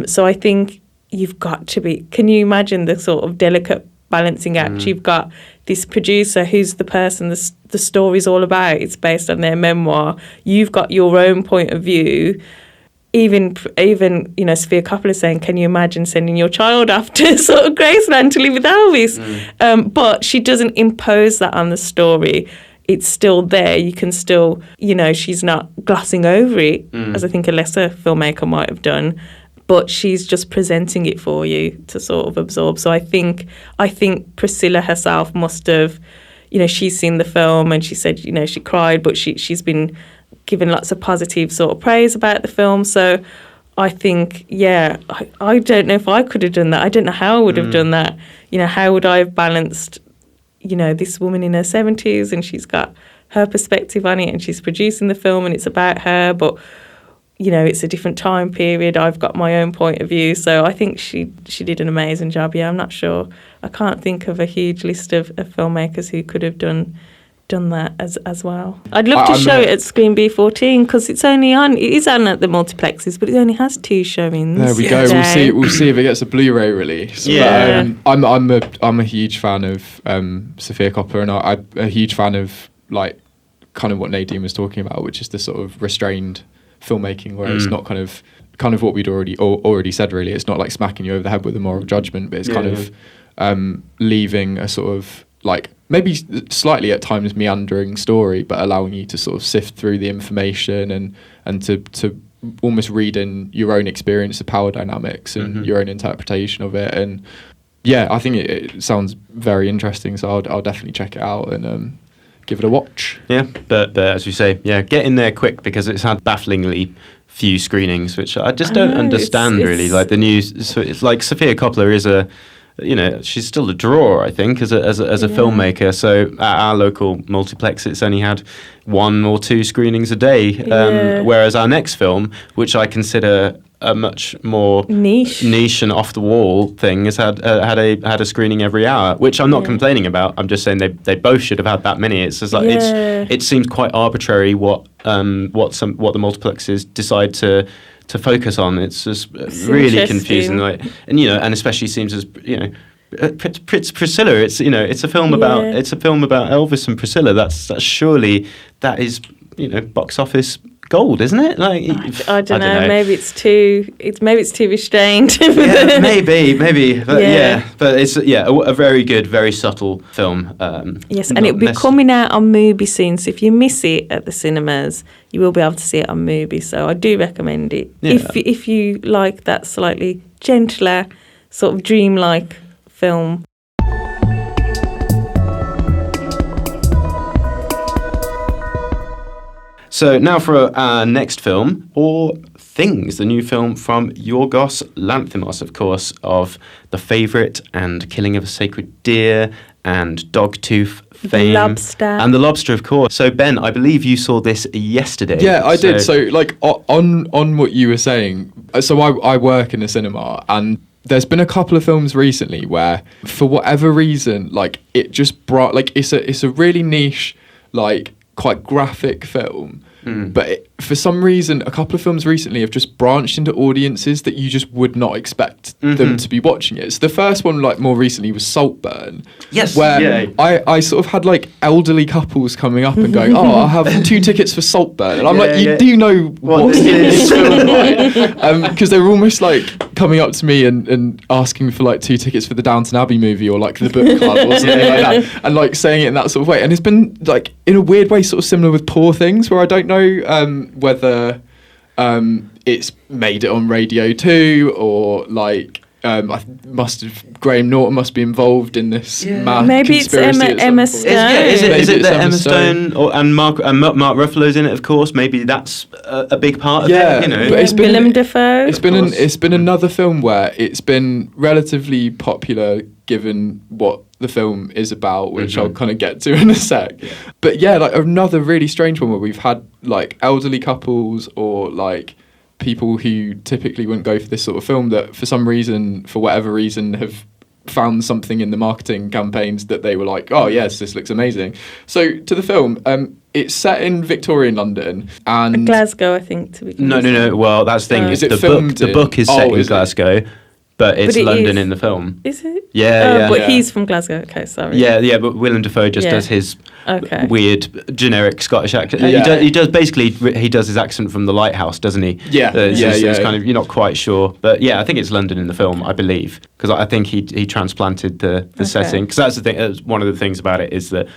[SPEAKER 4] so I think you've got to be, can you imagine the sort of delicate balancing act? You've got this producer who's the person the story's all about. It's based on their memoir. You've got your own point of view. Even you know, Sofia Coppola saying, can you imagine sending your child off to sort of Graceland to live with Elvis? But she doesn't impose that on the story. It's still there. You can still, you know, she's not glossing over it, as I think a lesser filmmaker might have done, but she's just presenting it for you to sort of absorb. So I think Priscilla herself must have, you know, she's seen the film and she said, you know, she cried, but she's been given lots of positive sort of praise about the film. So I think, yeah, I don't know if I could have done that. I don't know how I would have done that. You know, how would I have balanced, you know, this woman in her 70s and she's got her perspective on it and she's producing the film and it's about her, but, you know, it's a different time period. I've got my own point of view. So I think she did an amazing job. Yeah, I'm not sure. I can't think of a huge list of filmmakers who could have done that as well. I'd love to show it at Screen B14 because it is on at the multiplexes, but it only has 2 showings.
[SPEAKER 5] There we go. We'll see if it gets a Blu-ray release.
[SPEAKER 4] Yeah.
[SPEAKER 5] But, I'm a huge fan of Sofia Coppola, and I'm a huge fan of like kind of what Nadine was talking about, which is the sort of restrained filmmaking where it's not kind of what we'd already said. Really, it's not like smacking you over the head with a moral judgment, but it's kind of leaving a sort of like maybe slightly at times meandering story, but allowing you to sort of sift through the information and to almost read in your own experience of power dynamics and your own interpretation of it. And yeah, I think it sounds very interesting, so I'll definitely check it out and give it a watch.
[SPEAKER 3] Yeah, but as you say, yeah, get in there quick because it's had bafflingly few screenings, which I just don't understand really. Like the news, so it's like Sofia Coppola is a, you know, she's still a draw, I think, as a filmmaker. So at our local multiplex, it's only had 1 or 2 screenings a day. Whereas our next film, which I consider a much more niche and off the wall thing, has had a screening every hour, which I'm not complaining about. I'm just saying they both should have had that many. It's just like it seems quite arbitrary what the multiplexes decide to focus on. It's just really confusing, like, and you know, and especially seems as, you know, Priscilla. It's, you know, it's a film about Elvis and Priscilla. That's surely that is, you know, box office gold, isn't it? Like
[SPEAKER 4] I don't know. Maybe it's too restrained.
[SPEAKER 3] Yeah, maybe. But but it's a very good, very subtle film.
[SPEAKER 4] Yes, and it'll be coming out on Mubi soon. So if you miss it at the cinemas, you will be able to see it on Mubi. So I do recommend it if you like that slightly gentler, sort of dreamlike film.
[SPEAKER 3] So now for our next film, Or Things, the new film from Yorgos Lanthimos, of course, of The Favourite and Killing of a Sacred Deer and Dogtooth fame.
[SPEAKER 4] Lobster.
[SPEAKER 3] And The Lobster, of course. So, Ben, I believe you saw this yesterday.
[SPEAKER 5] Yeah, I did. So, like, on what you were saying, so I work in a cinema, and there's been a couple of films recently where, for whatever reason, like, it just brought, like, it's a really niche, like, quite graphic film. But for some reason, a couple of films recently have just branched into audiences that you just would not expect them to be watching it. So the first one, like, more recently was Saltburn.
[SPEAKER 3] Yes.
[SPEAKER 5] Where I sort of had, like, elderly couples coming up and going, I'll have 2 tickets for Saltburn. And I'm like, you do know what's in this film, right? Because they were almost, like, coming up to me and asking for, like, 2 tickets for the Downton Abbey movie or, like, the book club or something like that. And, like, saying it in that sort of way. And it's been, like, in a weird way, sort of similar with Poor Things, where I don't know whether it's made it on Radio 2 or, like, Graham Norton must be involved in this mad
[SPEAKER 4] Maybe it's
[SPEAKER 5] conspiracy
[SPEAKER 4] Emma Stone.
[SPEAKER 3] Is it that
[SPEAKER 5] Emma
[SPEAKER 3] Emma Stone and Mark Ruffalo's in it? Of course, maybe that's a big part of it. You know,
[SPEAKER 5] but it's been,
[SPEAKER 4] Willem Dafoe.
[SPEAKER 5] It's been another film where it's been relatively popular given what the film is about, which I'll kind of get to in a sec. But yeah, like another really strange one where we've had like elderly couples or like people who typically wouldn't go for this sort of film that for some reason, for whatever reason, have found something in the marketing campaigns that they were like, oh yes, this looks amazing. So to the film, it's set in Victorian London and
[SPEAKER 4] Glasgow, I think, to be honest.
[SPEAKER 3] No. Well, that's the thing.
[SPEAKER 5] Is it
[SPEAKER 3] the
[SPEAKER 5] filmed
[SPEAKER 3] book is set in Glasgow, but it's
[SPEAKER 4] it
[SPEAKER 3] London
[SPEAKER 4] is.
[SPEAKER 3] in the film.
[SPEAKER 4] Is it?
[SPEAKER 3] Yeah.
[SPEAKER 4] But he's from Glasgow. Okay, sorry.
[SPEAKER 3] Yeah, but Willem Dafoe just does his weird generic Scottish accent.
[SPEAKER 5] Yeah.
[SPEAKER 3] He does basically he does his accent from The Lighthouse, doesn't he?
[SPEAKER 5] Yeah.
[SPEAKER 3] It's kind of, you're not quite sure, but yeah, I think it's London in the film, I believe, because I think he transplanted the setting. Because that's the thing. One of the things about it is that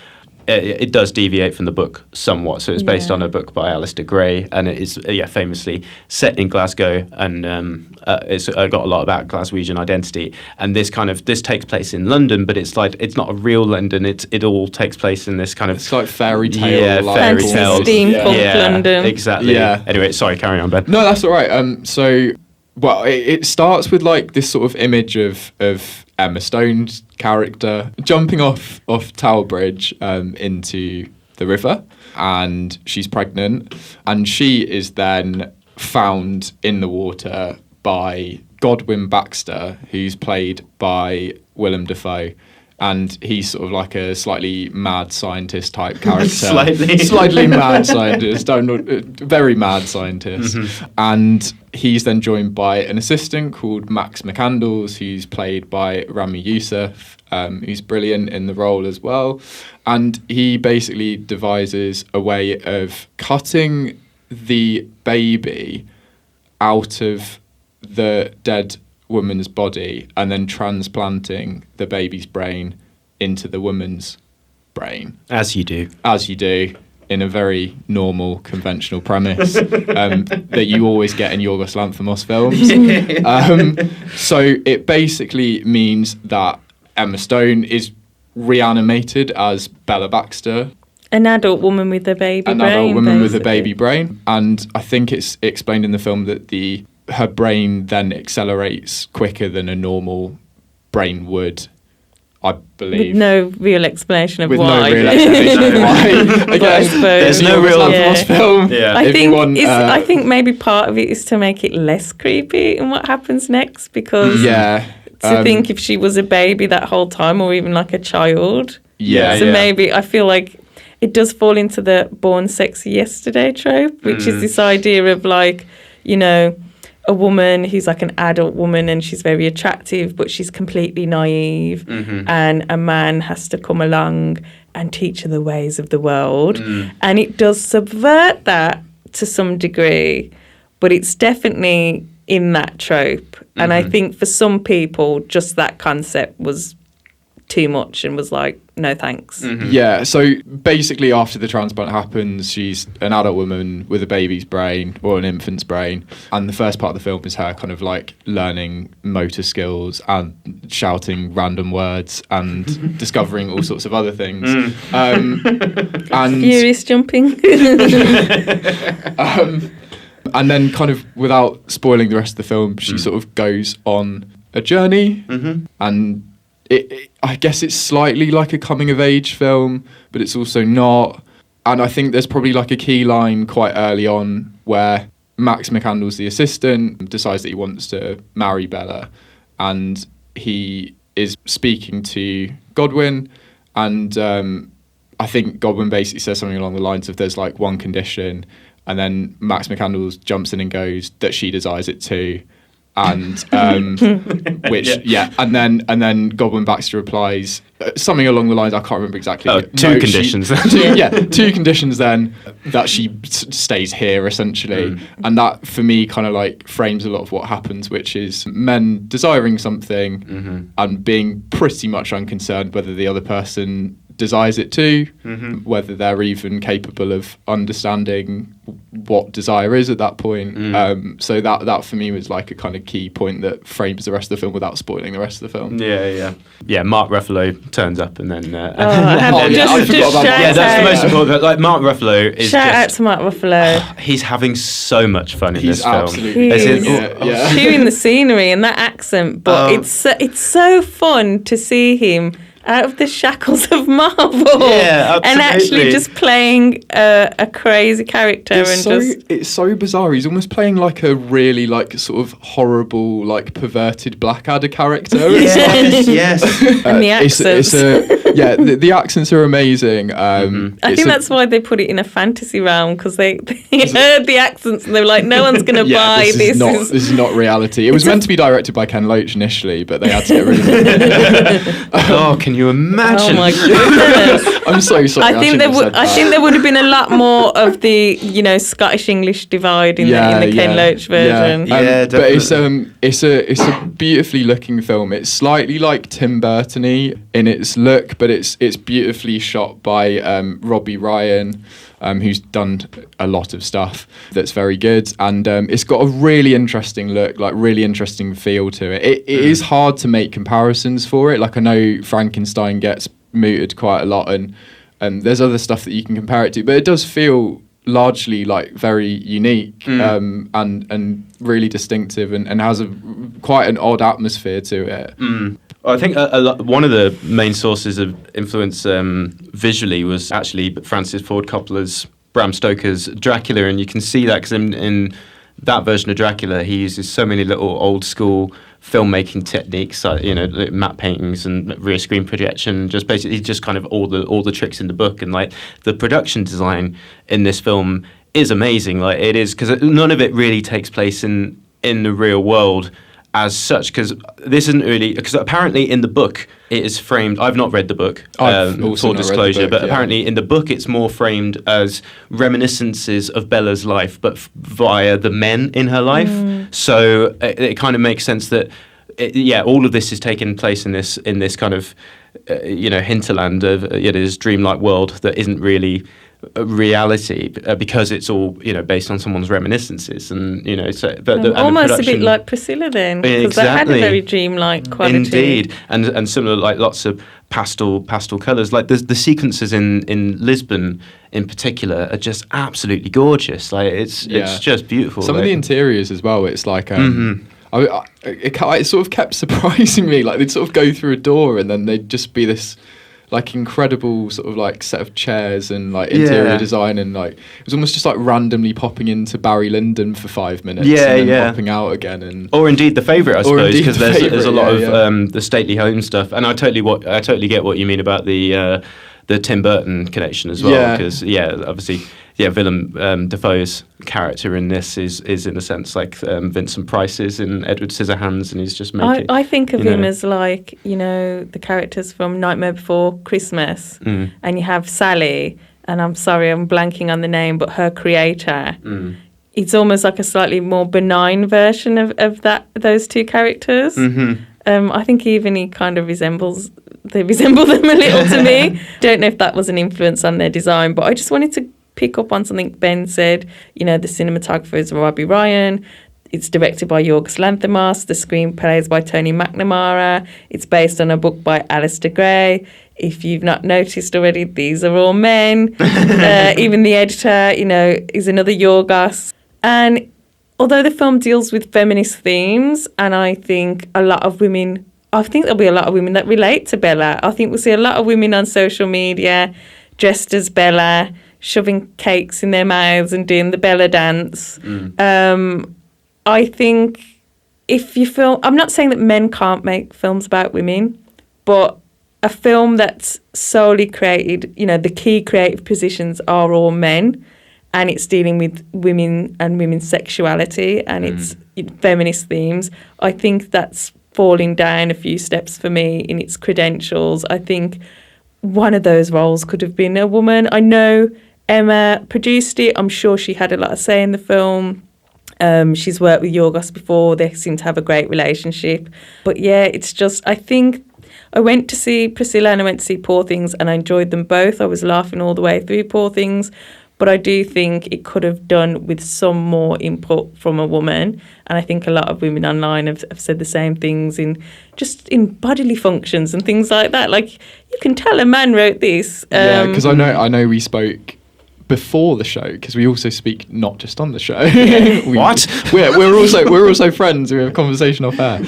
[SPEAKER 3] it does deviate from the book somewhat. So it's based on a book by Alistair Gray, and it is famously set in Glasgow, and it's got a lot about Glaswegian identity. And this takes place in London, but it's like it's not a real London. It all takes place in this kind of,
[SPEAKER 5] it's like fairy tale,
[SPEAKER 3] fairy tale,
[SPEAKER 4] steampunk London.
[SPEAKER 3] Exactly.
[SPEAKER 5] Yeah.
[SPEAKER 3] Anyway, sorry, carry on, Ben.
[SPEAKER 5] No, that's all right. It starts with like this sort of image of Emma Stone's character jumping off Tower Bridge into the river, and she's pregnant, and she is then found in the water by Godwin Baxter, who's played by Willem Dafoe. And he's sort of like a slightly mad scientist type character. Slightly mad scientist. Very mad scientist. And he's then joined by an assistant called Max McCandles, who's played by Rami Youssef, who's brilliant in the role as well. And he basically devises a way of cutting the baby out of the dead woman's body and then transplanting the baby's brain into the woman's brain. As you do in a very normal, conventional premise that you always get in Yorgos Lanthimos films. So it basically means that Emma Stone is reanimated as Bella Baxter.
[SPEAKER 4] An adult woman with a baby brain.
[SPEAKER 5] An adult woman with a
[SPEAKER 4] basically.
[SPEAKER 5] baby brain. And I think it's explained in the film that her brain then accelerates quicker than a normal brain would, I believe.
[SPEAKER 4] With no real explanation of
[SPEAKER 5] With
[SPEAKER 4] why.
[SPEAKER 5] no real explanation of why. Again,
[SPEAKER 3] there's no real
[SPEAKER 5] film.
[SPEAKER 3] Yeah.
[SPEAKER 4] I think maybe part of it is to make it less creepy in what happens next, because to think if she was a baby that whole time, or even like a child. Maybe I feel like it does fall into the born sexy yesterday trope, which is this idea of like, you know, a woman who's like an adult woman and she's very attractive, but she's completely naive, and a man has to come along and teach her the ways of the world. And it does subvert that to some degree, but it's definitely in that trope. And I think for some people, just that concept was too much and was like, no thanks.
[SPEAKER 5] Yeah, so basically after the transplant happens, she's an adult woman with a baby's brain or an infant's brain, and the first part of the film is her kind of like learning motor skills and shouting random words and discovering all sorts of other things. And
[SPEAKER 4] Furious jumping.
[SPEAKER 5] And then kind of without spoiling the rest of the film, she sort of goes on a journey, and I guess it's slightly like a coming of age film, but it's also not. And I think there's probably like a key line quite early on where Max McCandless, the assistant, decides that he wants to marry Bella, and he is speaking to Godwin, and I think Godwin basically says something along the lines of there's like one condition, and then Max McCandless jumps in and goes that she desires it too. And which and then Godwin Baxter replies something along the lines, I can't remember exactly.
[SPEAKER 3] Two conditions.
[SPEAKER 5] Two conditions then, that she stays here essentially. And that for me kind of like frames a lot of what happens, which is men desiring something and being pretty much unconcerned whether the other person desires it too, whether they're even capable of understanding what desire is at that point. So that for me was like a kind of key point that frames the rest of the film without spoiling the rest of the film.
[SPEAKER 3] Yeah, Mark Ruffalo turns up and then...
[SPEAKER 5] I forgot about that.
[SPEAKER 3] Yeah, that's the most important. Like, Mark Ruffalo is
[SPEAKER 4] Shout out to Mark Ruffalo.
[SPEAKER 3] He's having so much fun in this film.
[SPEAKER 5] Absolutely.
[SPEAKER 4] Chewing the scenery and that accent, but it's so fun to see him out of the shackles of Marvel, and actually just playing a crazy character.
[SPEAKER 5] It's so bizarre. He's almost playing like a really like sort of horrible, like perverted Blackadder character.
[SPEAKER 3] Yes.
[SPEAKER 4] And the accents.
[SPEAKER 5] The accents are amazing.
[SPEAKER 4] I think that's why they put it in a fantasy realm, because they heard the accents and they were like, no one's going to buy this.
[SPEAKER 5] This is not reality. It was meant to be directed by Ken Loach initially, but they had to get rid of it.
[SPEAKER 3] Can you imagine?
[SPEAKER 4] Oh my goodness!
[SPEAKER 5] I'm so sorry.
[SPEAKER 4] I think there would have been a lot more of the Scottish English divide in the Ken Loach version.
[SPEAKER 3] Definitely.
[SPEAKER 5] But it's a beautifully looking film. It's slightly like Tim Burton-y in its look, but it's beautifully shot by Robbie Ryan, who's done a lot of stuff that's very good, and it's got a really interesting look, like really interesting feel to it. It is hard to make comparisons for it. Like I know Frankenstein gets mooted quite a lot, and there's other stuff that you can compare it to, but it does feel largely like very unique and really distinctive, and has quite an odd atmosphere to it.
[SPEAKER 3] I think one of the main sources of influence visually was actually Francis Ford Coppola's Bram Stoker's Dracula, and you can see that because in that version of Dracula he uses so many little old school filmmaking techniques, like matte paintings and rear screen projection, just basically just kind of all the tricks in the book. And like the production design in this film is amazing. Like it is, because none of it really takes place in the real world as such, because this isn't really, because apparently in the book it is framed, I've not read the book, full disclosure, but apparently in the book it's more framed as reminiscences of Bella's life, but via the men in her life. So it kind of makes sense that all of this is taking place in this kind of hinterland of this dreamlike world that isn't really a reality, because it's all based on someone's reminiscences, and
[SPEAKER 4] almost a bit like Priscilla then, because that had a very dreamlike quality.
[SPEAKER 3] Indeed, and similar, like lots of pastel colours. Like the sequences in Lisbon in particular are just absolutely gorgeous. Like it's just beautiful.
[SPEAKER 5] Some of the interiors as well. It's like it sort of kept surprising me. Like they'd sort of go through a door and then they'd just be this like incredible sort of like set of chairs and like interior design, and like it was almost just like randomly popping into Barry Lyndon for 5 minutes and then popping out again, and
[SPEAKER 3] or indeed the favourite, I suppose, because there's a lot of the stately home stuff, and I totally get what you mean about the Tim Burton connection as well, because obviously Willem Dafoe's character in this is in a sense like Vincent Price's in Edward Scissorhands, and he's just making.
[SPEAKER 4] I think of him as like the characters from Nightmare Before Christmas, and you have Sally, and I'm sorry I'm blanking on the name, but her creator. It's almost like a slightly more benign version of those two characters. I think even he kind of they resemble them a little to me. Don't know if that was an influence on their design, but I just wanted to pick up on something Ben said. The cinematographer is Robbie Ryan. It's directed by Yorgos Lanthimos. The screenplay is by Tony McNamara. It's based on a book by Alistair Gray. If you've not noticed already, these are all men. Even the editor, is another Yorgos. And although the film deals with feminist themes, and I think there'll be a lot of women that relate to Bella. I think we'll see a lot of women on social media dressed as Bella, shoving cakes in their mouths and doing the Bella dance. I think I'm not saying that men can't make films about women, but a film that's solely created, the key creative positions are all men, and it's dealing with women and women's sexuality and it's feminist themes. I think that's falling down a few steps for me in its credentials. I think one of those roles could have been a woman. I know Emma produced it. I'm sure she had a lot of say in the film. She's worked with Yorgos before. They seem to have a great relationship. But yeah, it's just, I think I went to see Priscilla and I went to see Poor Things, and I enjoyed them both. I was laughing all the way through Poor Things. But I do think it could have done with some more input from a woman. And I think a lot of women online have said the same things in bodily functions and things like that. Like, you can tell a man wrote this.
[SPEAKER 5] Yeah, because I know we spoke before the show, because we also speak not just on the show.
[SPEAKER 3] What?
[SPEAKER 5] We're also friends. We have a conversation off air.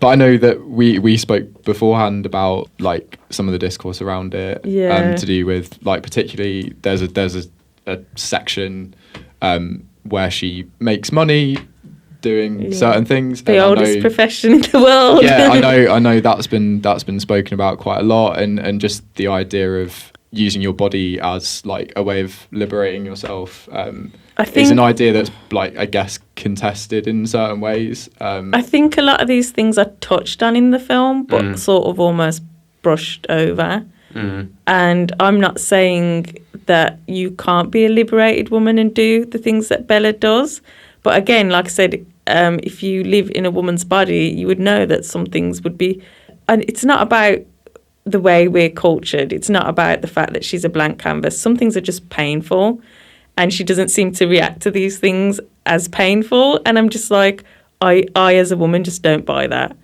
[SPEAKER 5] But I know that we spoke beforehand about like some of the discourse around it.
[SPEAKER 4] Yeah.
[SPEAKER 5] To do with like particularly there's a section where she makes money doing certain things.
[SPEAKER 4] The oldest profession in the world.
[SPEAKER 5] Yeah, I know that's been spoken about quite a lot, and just the idea of using your body as like a way of liberating yourself I think is an idea that's like, I guess, contested in certain ways.
[SPEAKER 4] I think a lot of these things are touched on in the film, but sort of almost brushed over. And I'm not saying that you can't be a liberated woman and do the things that Bella does. But again, like I said, if you live in a woman's body, you would know that some things would be... And it's not about the way we're cultured. It's not about the fact that she's a blank canvas. Some things are just painful, and she doesn't seem to react to these things as painful. And I'm just like, I as a woman just don't buy that.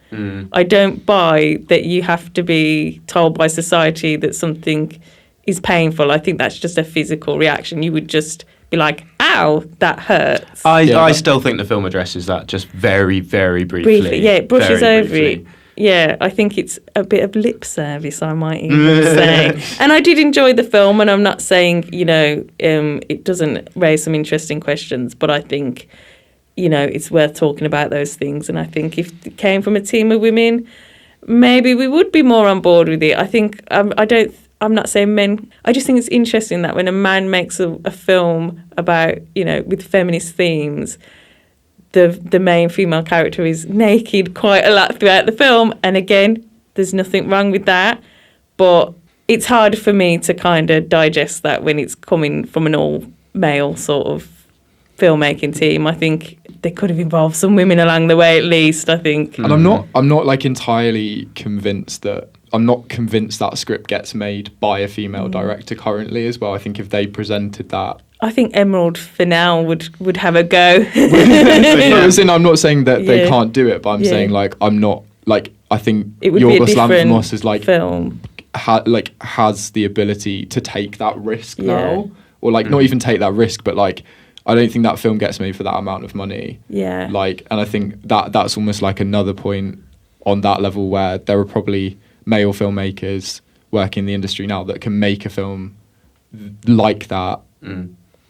[SPEAKER 4] I don't buy that you have to be told by society that something is painful. I think that's just a physical reaction. You would just be like, ow, that hurts.
[SPEAKER 3] I still think the film addresses that just very, very briefly.
[SPEAKER 4] Yeah, it brushes over it. Yeah, I think it's a bit of lip service, I might even say. And I did enjoy the film, and I'm not saying, it doesn't raise some interesting questions, but I think, it's worth talking about those things. And I think if it came from a team of women, maybe we would be more on board with it. I think, I'm not saying men, I just think it's interesting that when a man makes a film about, with feminist themes, the main female character is naked quite a lot throughout the film. And again, there's nothing wrong with that. But it's hard for me to kind of digest that when it's coming from an all-male sort of filmmaking team. I think they could have involved some women along the way at least, I think.
[SPEAKER 5] And I'm not like entirely convinced that... I'm not convinced that script gets made by a female director currently as well. I think if they presented that...
[SPEAKER 4] I think Emerald Fennell would have a go.
[SPEAKER 5] I'm not saying that they can't do it, but I'm saying like I'm not like I think Yorgos Lanthimos is like
[SPEAKER 4] film.
[SPEAKER 5] Has the ability to take that risk now, or like not even take that risk, but like I don't think that film gets made for that amount of money.
[SPEAKER 4] Yeah.
[SPEAKER 5] Like, and I think that's almost like another point on that level where there are probably male filmmakers working in the industry now that can make a film like that.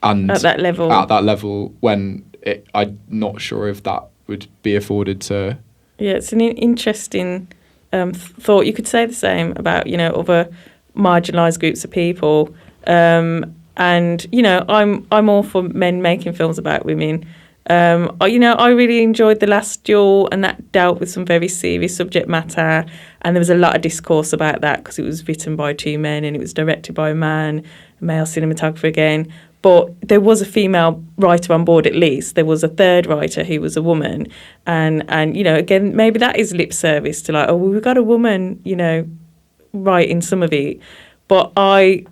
[SPEAKER 5] And
[SPEAKER 4] at that level,
[SPEAKER 5] when I'm not sure if that would be afforded to...
[SPEAKER 4] Yeah, it's an interesting thought. You could say the same about, other marginalised groups of people. And, I'm all for men making films about women. I really enjoyed The Last Duel, and that dealt with some very serious subject matter. And there was a lot of discourse about that because it was written by two men and it was directed by a man, a male cinematographer again. But there was a female writer on board at least. There was a third writer who was a woman. And again, maybe that is lip service to like, we've got a woman, writing some of it. But I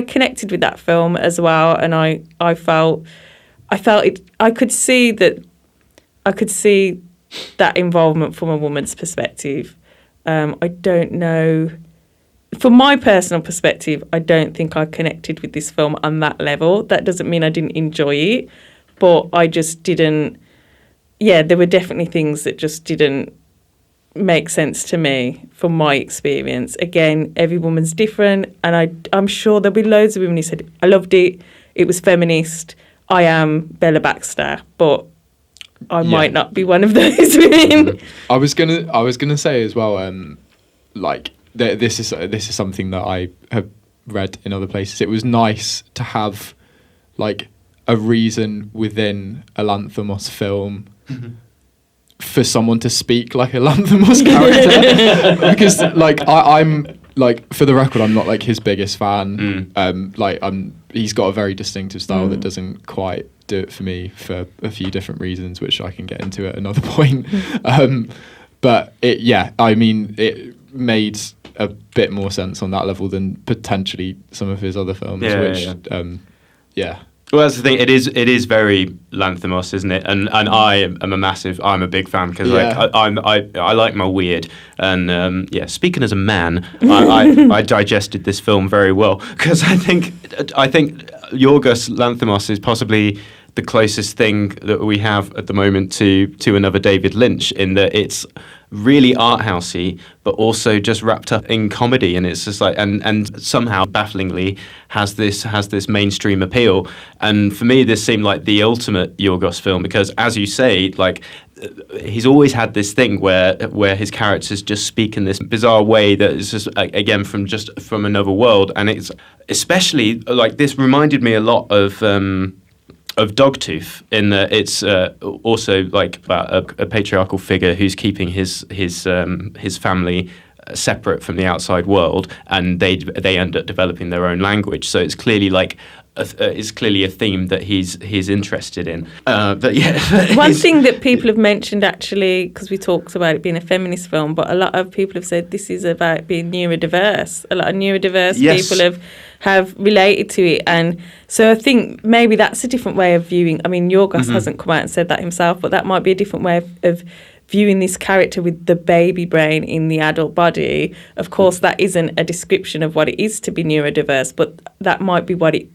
[SPEAKER 4] connected with that film as well, and I felt it. I could see that involvement from a woman's perspective. I don't know. From my personal perspective, I don't think I connected with this film on that level. That doesn't mean I didn't enjoy it, but I just didn't. Yeah, there were definitely things that just didn't make sense to me from my experience. Again, every woman's different, and I'm sure there'll be loads of women who said, I loved it, it was feminist, I am Bella Baxter, but I might not be one of those women.
[SPEAKER 5] I was gonna say as well, like this is something that I have read in other places. It was nice to have like a reason within a Lanthimos film for someone to speak like a Lanthimos character, because like I'm like, for the record, I'm not like his biggest fan. He's got a very distinctive style that doesn't quite do it for me for a few different reasons, which I can get into at another point. But it made a bit more sense on that level than potentially some of his other films.
[SPEAKER 3] Well, that's the thing. It is very Lanthimos, isn't it? And I am I'm a big fan because I like my weird. And speaking as a man, I digested this film very well because I think Yorgos Lanthimos is possibly the closest thing that we have at the moment to another David Lynch, in that it's really art housey, but also just wrapped up in comedy, and it's just like and somehow bafflingly has this mainstream appeal. And for me, this seemed like the ultimate Yorgos film because, as you say, like he's always had this thing where his characters just speak in this bizarre way that is just again from another world, and it's especially like this reminded me a lot of Dogtooth, in that it's also like about a patriarchal figure who's keeping his family separate from the outside world, and they end up developing their own language. So it's clearly like is clearly a theme that he's interested in. But yeah,
[SPEAKER 4] one thing that people have mentioned, actually, because we talked about it being a feminist film, but a lot of people have said this is about being neurodiverse. A lot of neurodiverse people have related to it, and so I think maybe that's a different way of viewing. I mean, Yorgos hasn't come out and said that himself, but that might be a different way of viewing this character with the baby brain in the adult body. Of course, that isn't a description of what it is to be neurodiverse, but that might be what it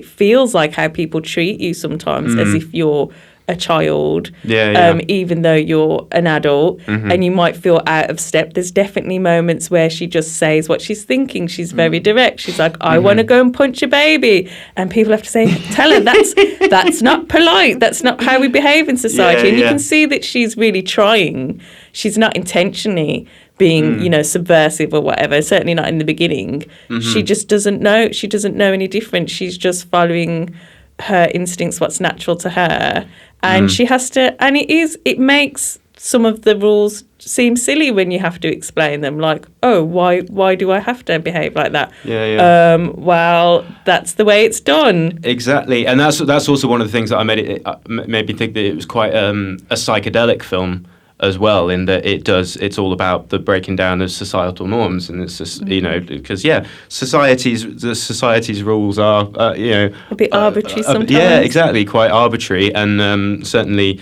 [SPEAKER 4] feels like, how people treat you sometimes as if you're a child, even though you're an adult, and you might feel out of step. There's definitely moments where she just says what she's thinking. She's very direct. She's like, I want to go and punch a baby. And people have to say, tell her that's not polite. That's not how we behave in society. And you can see that she's really trying. She's not intentionally being, subversive or whatever. Certainly not in the beginning. She just doesn't know. She doesn't know any different. She's just following her instincts, what's natural to her. And she has to, and it makes some of the rules seem silly when you have to explain them, like, oh, why do I have to behave like that? Well, that's the way it's done.
[SPEAKER 3] Exactly, and that's also one of the things that made me think that it was quite a psychedelic film as well, in that it's all about the breaking down of societal norms, and it's just because society's rules are
[SPEAKER 4] a bit arbitrary sometimes.
[SPEAKER 3] Yeah, exactly, quite arbitrary, and certainly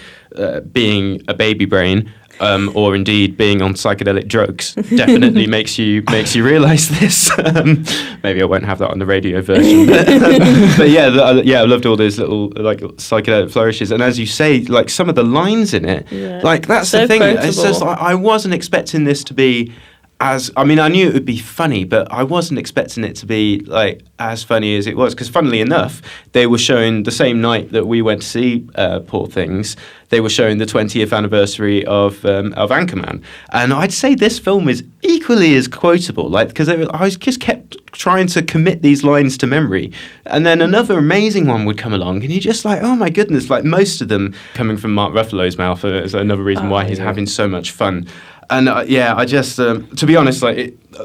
[SPEAKER 3] being a baby brain. Or indeed being on psychedelic drugs definitely makes you realise this. Maybe I won't have that on the radio version, but I loved all those little like psychedelic flourishes, and as you say, like some of the lines in it, like that's
[SPEAKER 4] so
[SPEAKER 3] the thing.
[SPEAKER 4] quotable.
[SPEAKER 3] It's just I wasn't expecting this to be I knew it would be funny, but I wasn't expecting it to be like as funny as it was. Because funnily enough, they were showing the same night that we went to see Poor Things. They were showing the 20th anniversary of Anchorman, and I'd say this film is equally as quotable. Like because I just kept trying to commit these lines to memory, and then another amazing one would come along, and you're just like, oh my goodness! Like most of them coming from Mark Ruffalo's mouth is another reason why he's having so much fun. And I just, to be honest,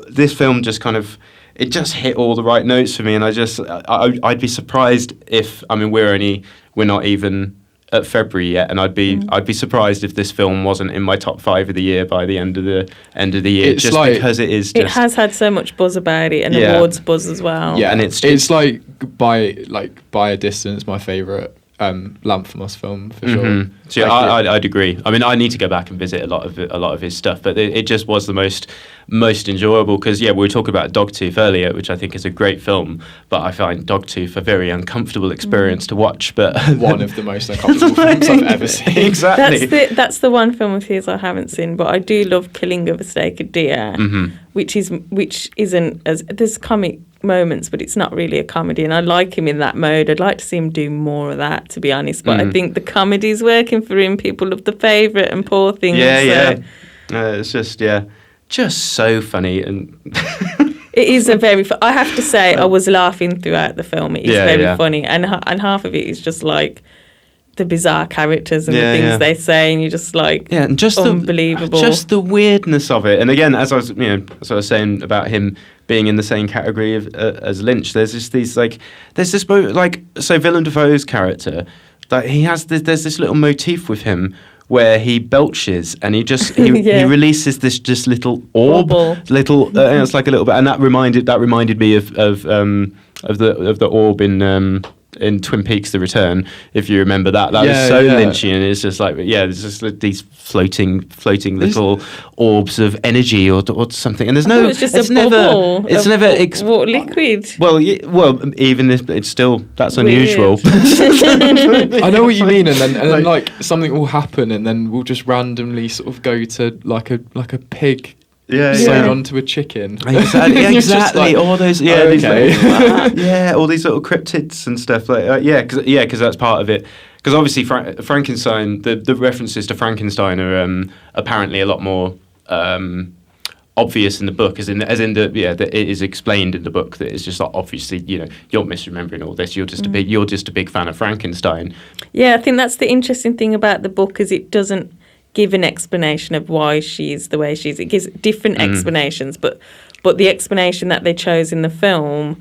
[SPEAKER 3] this film just kind of, it just hit all the right notes for me. And I'd be surprised if, we're not even at February yet, and I'd be surprised if this film wasn't in my top 5 of the year by the end of the year,
[SPEAKER 5] it's
[SPEAKER 3] just like, because it is. Just,
[SPEAKER 4] it has had so much buzz about it, and awards buzz as well.
[SPEAKER 5] Yeah, and it's like by a distance my favourite Lanthimos film for sure.
[SPEAKER 3] So I'd agree. I mean, I need to go back and visit a lot of his stuff, but it just was the most most enjoyable because we were talking about Dogtooth earlier, which I think is a great film, but I find Dogtooth a very uncomfortable experience to watch. But
[SPEAKER 5] one of the most uncomfortable films I've ever seen.
[SPEAKER 3] Exactly.
[SPEAKER 4] That's the one film of his I haven't seen, but I do love Killing of a Sacred Deer, which isn't as there's comic moments, but it's not really a comedy, and I like him in that mode. I'd like to see him do more of that, to be honest, but I think the comedy's working for him. People love The Favourite and Poor Things.
[SPEAKER 3] It's just so funny, and
[SPEAKER 4] it is a very I have to say I was laughing throughout the film. It is very funny, and half of it is just like the bizarre characters and the things they say, and you're just like,
[SPEAKER 3] and just
[SPEAKER 4] unbelievable.
[SPEAKER 3] Just the weirdness of it. And again, as I was saying about him being in the same category as Lynch, there's this so Willem Dafoe's character, like there's this little motif with him where he belches and he releases this just little orb, it's like a little bit, and that reminded me of the orb in Twin Peaks: The Return, if you remember that was so Lynchian. It's just like there's just like these floating little orbs of energy or something, and there's no.
[SPEAKER 4] It's just a bubble.
[SPEAKER 3] It's never
[SPEAKER 4] liquid.
[SPEAKER 3] Well, even if it's still that's unusual.
[SPEAKER 5] I know what you mean, and then like something will happen, and then we'll just randomly sort of go to like a pig. Sewn onto a chicken.
[SPEAKER 3] Exactly. All those,
[SPEAKER 5] okay.
[SPEAKER 3] all these little cryptids and stuff like, because that's part of it. Because obviously, Frankenstein, the references to Frankenstein are apparently a lot more obvious in the book, as in that it is explained in the book that it's just like, obviously, you're misremembering all this. You're just a big fan of Frankenstein.
[SPEAKER 4] Yeah, I think that's the interesting thing about the book, is it doesn't give an explanation of why she's the way she is. It gives different explanations, but the explanation that they chose in the film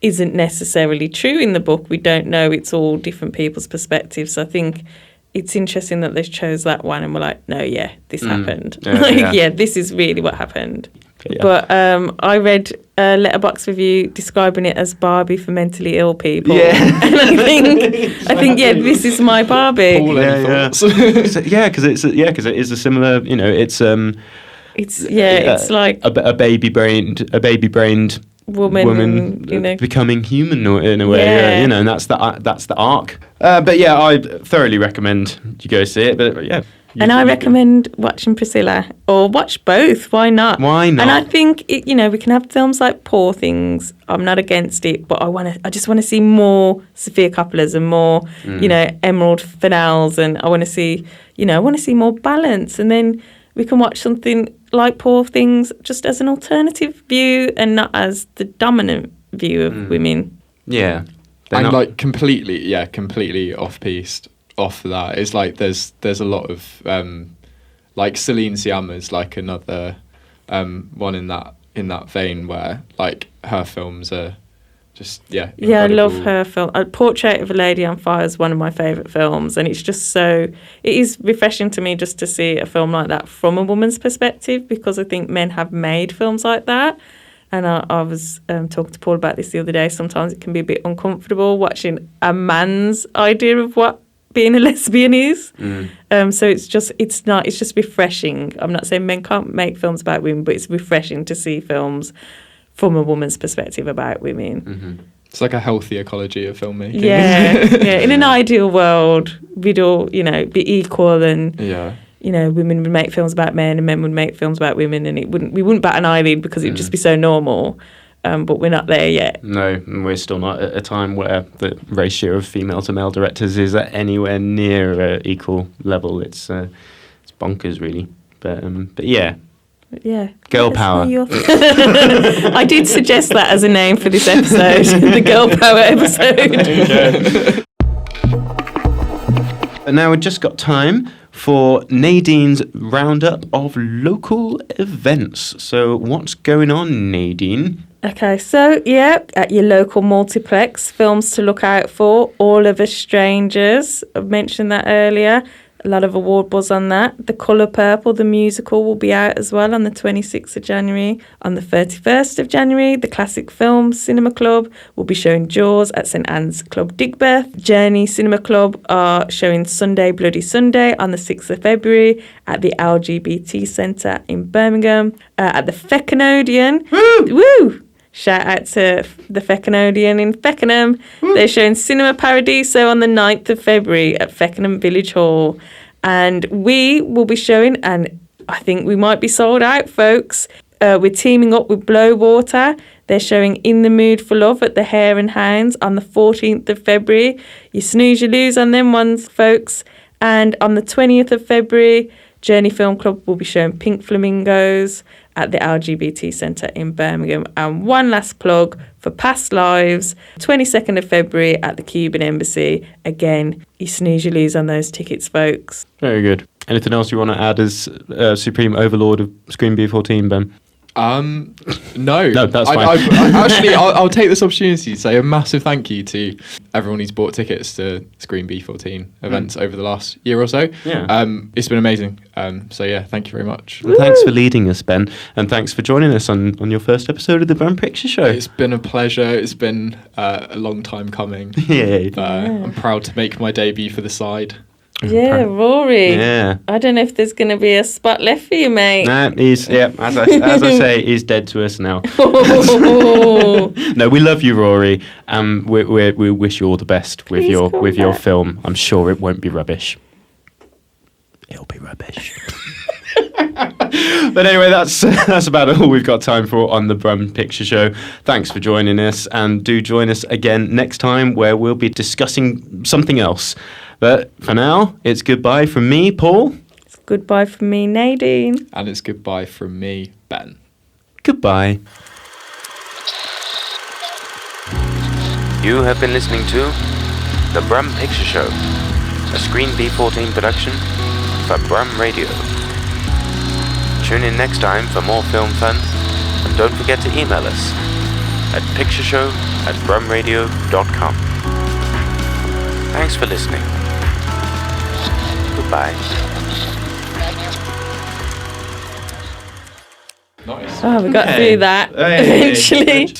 [SPEAKER 4] isn't necessarily true in the book. We don't know. It's all different people's perspectives. So I think it's interesting that they chose that one and were like, no, this happened. This is really what happened. Yeah. But I read a letterbox review describing it as Barbie for mentally ill people. Yeah. And I think this is my Barbie.
[SPEAKER 3] Because it is a similar,
[SPEAKER 4] it's like
[SPEAKER 3] a baby brained woman becoming human in a way, and that's the arc. But I thoroughly recommend you go see it. But
[SPEAKER 4] I recommend watching Priscilla, or watch both. Why not? And I think we can have films like Poor Things. I'm not against it, but I just want to see more Sophia Coppola's and more, Emerald Fennell's, and I want to see more balance. And then we can watch something like Poor Things just as an alternative view and not as the dominant view of women.
[SPEAKER 3] Yeah,
[SPEAKER 5] and like completely off-piste. Off that, it's like there's a lot of like Celine Sciamma's like another one in that vein, where like her films are just incredible.
[SPEAKER 4] I love her film. Portrait of a Lady on Fire is one of my favourite films, and it's just it is refreshing to me just to see a film like that from a woman's perspective, because I think men have made films like that. And I was talking to Paul about this the other day. Sometimes it can be a bit uncomfortable watching a man's idea of what being a lesbian is. So it's just refreshing. I'm not saying men can't make films about women, but it's refreshing to see films from a woman's perspective about women.
[SPEAKER 5] It's like a healthy ecology of filmmaking.
[SPEAKER 4] In an ideal world, we'd all be equal, and women would make films about men and men would make films about women, and we wouldn't bat an eyelid because it'd just be so normal. But we're not there yet.
[SPEAKER 3] No, and we're still not at a time where the ratio of female to male directors is at anywhere near an equal level. It's bonkers, really. But yeah. Girl power.
[SPEAKER 4] I did suggest that as a name for this episode, the Girl Power episode.
[SPEAKER 3] And now we've just got time for Nadine's roundup of local events. So what's going on, Nadine?
[SPEAKER 4] Okay, so at your local multiplex, films to look out for, All of Us Strangers. I mentioned that earlier. A lot of award buzz on that. The Colour Purple, the musical, will be out as well on the 26th of January. On the 31st of January, the Classic Film Cinema Club will be showing Jaws at St Anne's Club Digbeth. Journey Cinema Club are showing Sunday Bloody Sunday on the 6th of February at the LGBT Centre in Birmingham. At the Feckenodian. Woo! Shout out to the Feckenodian in Feckenham. They're showing Cinema Paradiso on the 9th of February at Feckenham Village Hall. And we will be showing, and I think we might be sold out, folks. We're teaming up with Blowwater. They're showing In the Mood for Love at the Hare and Hounds on the 14th of February. You snooze, you lose on them ones, folks. And on the 20th of February, Journey Film Club will be showing Pink Flamingos at the LGBT Centre in Birmingham. And one last plug for Past Lives, 22nd of February at the Cuban Embassy. Again, you snooze, you lose on those tickets, folks.
[SPEAKER 3] Very good. Anything else you want to add as Supreme Overlord of Screen B14, Ben?
[SPEAKER 5] No,
[SPEAKER 3] that's fine.
[SPEAKER 5] I'll take this opportunity to say a massive thank you to everyone who's bought tickets to Screen B14 events over the last year or so.
[SPEAKER 3] Yeah.
[SPEAKER 5] It's been amazing. So yeah, thank you very much.
[SPEAKER 3] Well, thanks for leading us, Ben, and thanks for joining us on your first episode of the Brum Picture Show.
[SPEAKER 5] It's been a pleasure. It's been a long time coming.
[SPEAKER 3] Yeah.
[SPEAKER 5] I'm proud to make my debut for the side.
[SPEAKER 4] Yeah, Rory.
[SPEAKER 3] Yeah.
[SPEAKER 4] I don't know if there's going to be a spot left for you, mate.
[SPEAKER 3] Nah, as I say, he's dead to us now. No, we love you, Rory. We wish you all the best with your film. I'm sure it won't be rubbish. It'll be rubbish. But anyway, that's about all we've got time for on the Brum Picture Show. Thanks for joining us, and do join us again next time where we'll be discussing something else. But for now, it's goodbye from me, Paul.
[SPEAKER 4] It's goodbye from me, Nadine.
[SPEAKER 5] And it's goodbye from me, Ben.
[SPEAKER 3] Goodbye.
[SPEAKER 2] You have been listening to The Brum Picture Show, a Screen B14 production for Brum Radio. Tune in next time for more film fun, and don't forget to email us at pictureshow@brumradio.com. Thanks for listening. Goodbye.
[SPEAKER 5] Nice.
[SPEAKER 4] Oh, we got through that eventually.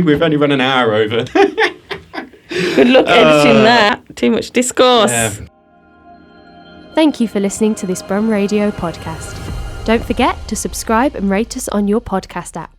[SPEAKER 3] We've only run an hour over.
[SPEAKER 4] Good luck editing that. Too much discourse.
[SPEAKER 3] Yeah.
[SPEAKER 1] Thank you for listening to this Brum Radio podcast. Don't forget to subscribe and rate us on your podcast app.